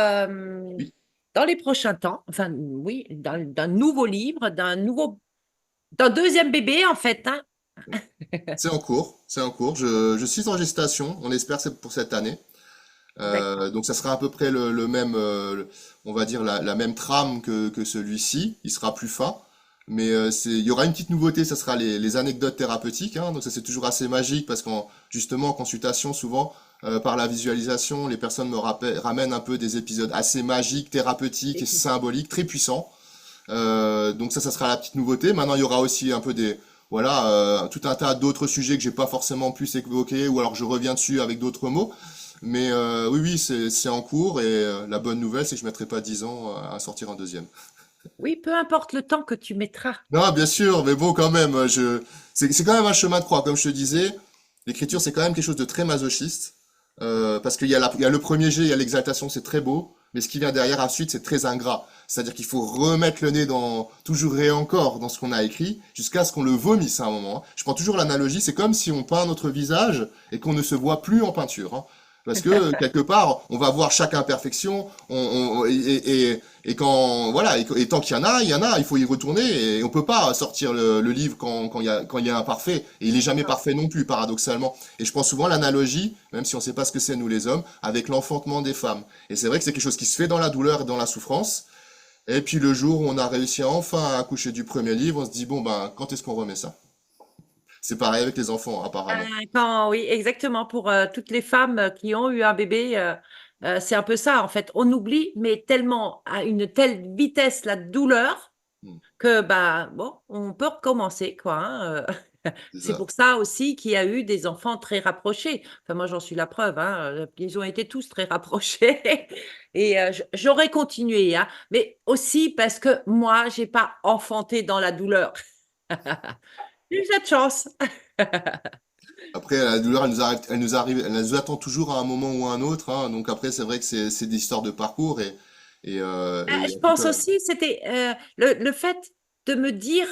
Oui, dans les prochains temps? Enfin, oui, d'un nouveau livre, d'un deuxième bébé en fait, hein? c'est en cours, c'est en cours. Je suis en gestation. On espère que c'est pour cette année. D'accord. Donc ça sera à peu près le même, on va dire la même trame que celui-ci. Il sera plus fin, mais il y aura une petite nouveauté. Ça sera les anecdotes thérapeutiques, hein. Donc ça c'est toujours assez magique parce qu'en justement en consultation souvent par la visualisation, les personnes ramènent un peu des épisodes assez magiques, thérapeutiques et symboliques, très puissants. Donc ça sera la petite nouveauté. Maintenant il y aura aussi un peu des voilà, tout un tas d'autres sujets que j'ai pas forcément pu évoquer, ou alors je reviens dessus avec d'autres mots. Mais oui, oui, c'est en cours et la bonne nouvelle, c'est que je mettrai pas 10 ans à sortir un deuxième. Oui, peu importe le temps que tu mettras. Non, bien sûr, mais bon, quand même, c'est quand même un chemin de croix. Comme je te disais, l'écriture, c'est quand même quelque chose de très masochiste. Parce qu'il y a il y a le premier jet, il y a l'exaltation, c'est très beau. Mais ce qui vient derrière, ensuite, c'est très ingrat. C'est-à-dire qu'il faut remettre le nez dans, toujours et encore dans ce qu'on a écrit, jusqu'à ce qu'on le vomisse à un moment, hein. Je prends toujours l'analogie, c'est comme si on peint notre visage et qu'on ne se voit plus en peinture, hein. Parce que quelque part, on va voir chaque imperfection, et quand voilà, et tant qu'il y en a, il y en a, il faut y retourner, et on peut pas sortir le livre quand il y a un parfait, et il est jamais parfait non plus, paradoxalement. Et je prends souvent l'analogie, même si on sait pas ce que c'est nous les hommes, avec l'enfantement des femmes. Et c'est vrai que c'est quelque chose qui se fait dans la douleur et dans la souffrance. Et puis le jour où on a réussi à enfin accoucher du premier livre, on se dit bon ben quand est-ce qu'on remet ça? C'est pareil avec les enfants, apparemment. Oui, exactement. Pour toutes les femmes qui ont eu un bébé, c'est un peu ça, en fait. On oublie, mais tellement à une telle vitesse la douleur Hmm, que, bah, bon, on peut recommencer, quoi. c'est C'est ça. pour ça aussi qu'il y a eu des enfants très rapprochés. Enfin, moi, j'en suis la preuve, hein. Ils ont été tous très rapprochés. Et j'aurais continué, hein. Mais aussi parce que moi, j'ai pas enfanté dans la douleur. J'ai eu cette chance. Après, la douleur, elle nous attend toujours à un moment ou à un autre, hein. Donc après, c'est vrai que c'est des histoires de parcours et Je en tout pense cas, aussi, c'était le fait de me dire,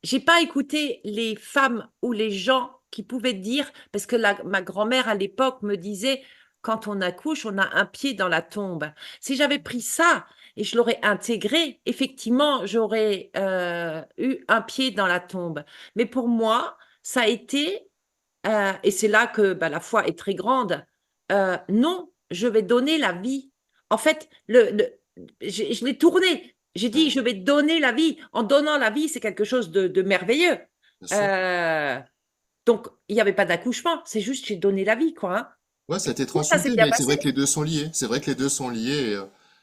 j'ai pas écouté les femmes ou les gens qui pouvaient dire, parce que ma grand-mère à l'époque me disait, quand on accouche, on a un pied dans la tombe. Si j'avais pris ça et je l'aurais intégré, effectivement, j'aurais eu un pied dans la tombe. Mais pour moi, ça a été, et c'est là que bah, la foi est très grande, non, je vais donner la vie. En fait, je l'ai tourné. J'ai dit, hmm, je vais donner la vie. En donnant la vie, c'est quelque chose de merveilleux. bien sûr. Euh, donc, il n'y avait pas d'accouchement. C'est juste, j'ai donné la vie, quoi. Hein. Ouais, ça a été Tout ça s'est transmuté, bien mais c'est passé. vrai que les deux sont liés. C'est vrai que les deux sont liés.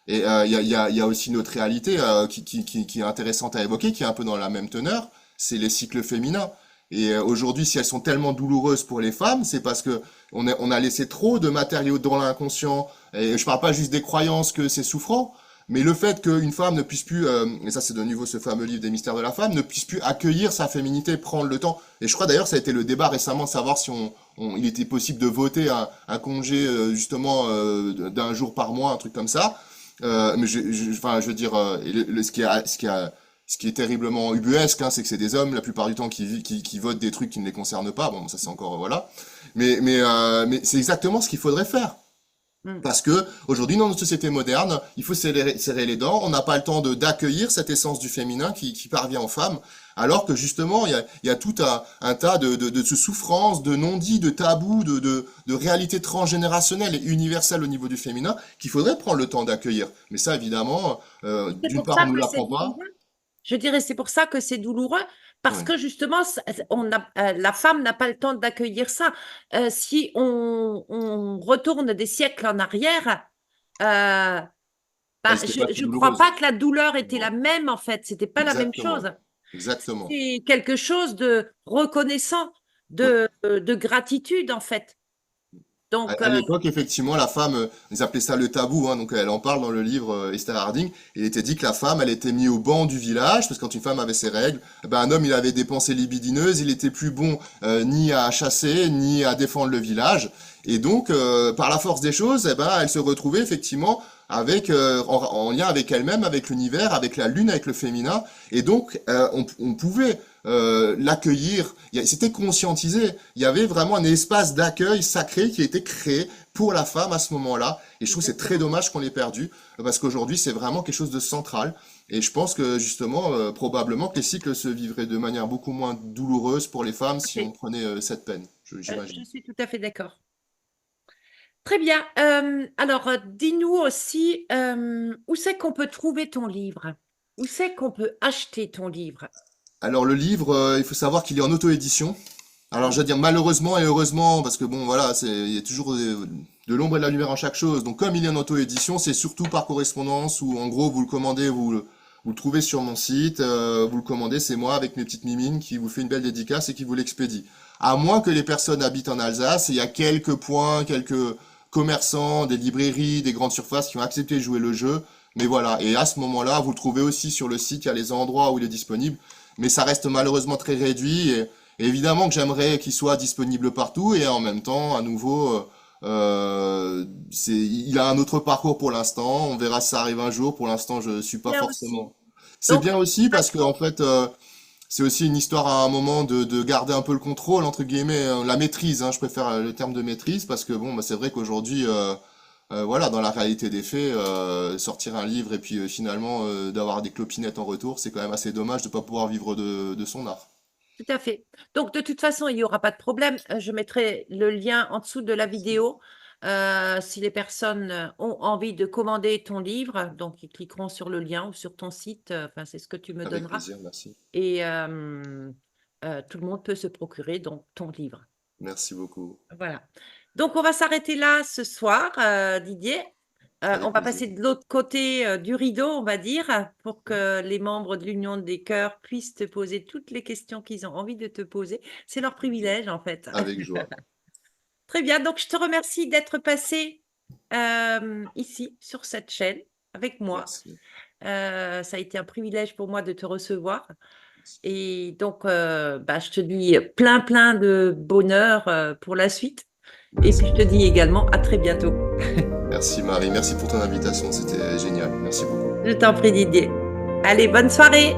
Il y a aussi notre réalité qui est intéressante à évoquer, qui est un peu dans la même teneur, c'est les cycles féminins. Et aujourd'hui, si elles sont tellement douloureuses pour les femmes, c'est parce que on a laissé trop de matériaux dans l'inconscient. Et je parle pas juste des croyances que c'est souffrant, mais le fait qu'une femme ne puisse plus, et ça c'est de nouveau ce fameux livre des mystères de la femme, ne puisse plus accueillir sa féminité, prendre le temps. Et je crois d'ailleurs ça a été le débat récemment de savoir si il était possible de voter un congé justement d'un jour par mois, un truc comme ça. Mais enfin, je veux dire, ce qui est terriblement ubuesque, hein, c'est que c'est des hommes la plupart du temps qui votent des trucs qui ne les concernent pas. Bon, ça c'est encore voilà. Mais c'est exactement ce qu'il faudrait faire. Mm. Parce que aujourd'hui, dans notre société moderne, il faut serrer les dents. On n'a pas le temps d'accueillir cette essence du féminin qui parvient aux femmes, alors que justement, il y a tout un tas de souffrances, de non-dits, de tabous, de réalités transgénérationnelles et universelles au niveau du féminin qu'il faudrait prendre le temps d'accueillir. Mais ça, évidemment, C'est d'une pour part, on ça nous que c'est l'apprend pas. douloureux. Je dirais, c'est pour ça que c'est douloureux, parce Ouais. que justement, la femme n'a pas le temps d'accueillir ça. Si on retourne des siècles en arrière, euh, bah, Elle n'était pas si je ne crois douloureuse. pas que la douleur était la Non. même, en fait. C'était pas la même Exactement. chose. Exactement. C'était quelque chose de reconnaissant, Oui. de gratitude, en fait. Donc, À l'époque, effectivement, la femme, ils appelaient ça le tabou, hein, donc elle en parle dans le livre Esther Harding. Il était dit que la femme, elle était mise au banc du village, parce que quand une femme avait ses règles, eh ben, un homme, il avait des pensées libidineuses, il était plus bon ni à chasser, ni à défendre le village. Et donc, par la force des choses, eh ben, elle se retrouvait effectivement avec, en lien avec elle-même, avec l'univers, avec la lune, avec le féminin. Et donc, on pouvait l'accueillir. C'était conscientisé. Il y avait vraiment un espace d'accueil sacré qui a été créé pour la femme à ce moment-là. Et je trouve que c'est très exactement. dommage qu'on l'ait perdu, parce qu'aujourd'hui, c'est vraiment quelque chose de central. Et je pense que justement, probablement que les cycles se vivraient de manière beaucoup moins douloureuse pour les femmes si on Ok. prenait cette peine, Je j'imagine. suis tout à fait d'accord. Très bien. Alors, dis-nous aussi, où c'est qu'on peut trouver ton livre? Où c'est qu'on peut acheter ton livre? Alors le livre, il faut savoir qu'il est en auto-édition. Alors je veux dire malheureusement et heureusement, parce que bon voilà, il y a toujours de l'ombre et de la lumière en chaque chose. Donc comme il est en auto-édition, c'est surtout par correspondance où en gros vous le commandez, vous le trouvez sur mon site, vous le commandez, c'est moi avec mes petites mimines qui vous fait une belle dédicace et qui vous l'expédie. À moins que les personnes habitent en Alsace, et il y a quelques points, quelques commerçants, des librairies, des grandes surfaces qui ont accepté de jouer le jeu. Mais voilà, et à ce moment-là, vous le trouvez aussi sur le site, il y a les endroits où il est disponible, mais ça reste malheureusement très réduit. Et évidemment que j'aimerais qu'il soit disponible partout, et en même temps, à nouveau, il a un autre parcours pour l'instant. On verra si ça arrive un jour. Pour l'instant, je suis pas Bien aussi. forcément. C'est Donc, bien aussi parce que en façon, fait, c'est aussi une histoire à un moment de garder un peu le contrôle, entre guillemets, la maîtrise, hein, je préfère le terme de maîtrise, parce que bon, bah, c'est vrai qu'aujourd'hui, voilà, dans la réalité des faits, sortir un livre et puis finalement d'avoir des clopinettes en retour, c'est quand même assez dommage de ne pas pouvoir vivre de son art. Tout à fait. Donc, de toute façon, il n'y aura pas de problème. Je mettrai le lien en dessous de la Merci. vidéo. Si les personnes ont envie de commander ton livre, donc ils cliqueront sur le lien ou sur ton site. Enfin, c'est ce que tu me Avec donneras. plaisir, merci. Et tout le monde peut se procurer donc ton livre. Merci beaucoup. Voilà. Donc, on va s'arrêter là ce soir, Didier. On Avec va plaisir. passer de l'autre côté du rideau, on va dire, pour que les membres de l'Union des cœurs puissent te poser toutes les questions qu'ils ont envie de te poser. C'est leur privilège, en fait. Avec joie. Très bien. Donc, je te remercie d'être passé ici, sur cette chaîne, avec moi. Merci. Ça a été un privilège pour moi de te recevoir. Merci. Et donc, bah, je te dis plein de bonheur pour la suite. Et Merci puis, je te beaucoup. dis également à très bientôt. Merci Marie, merci pour ton invitation, c'était génial. Merci beaucoup. Je t'en prie, Didier. Allez, bonne soirée.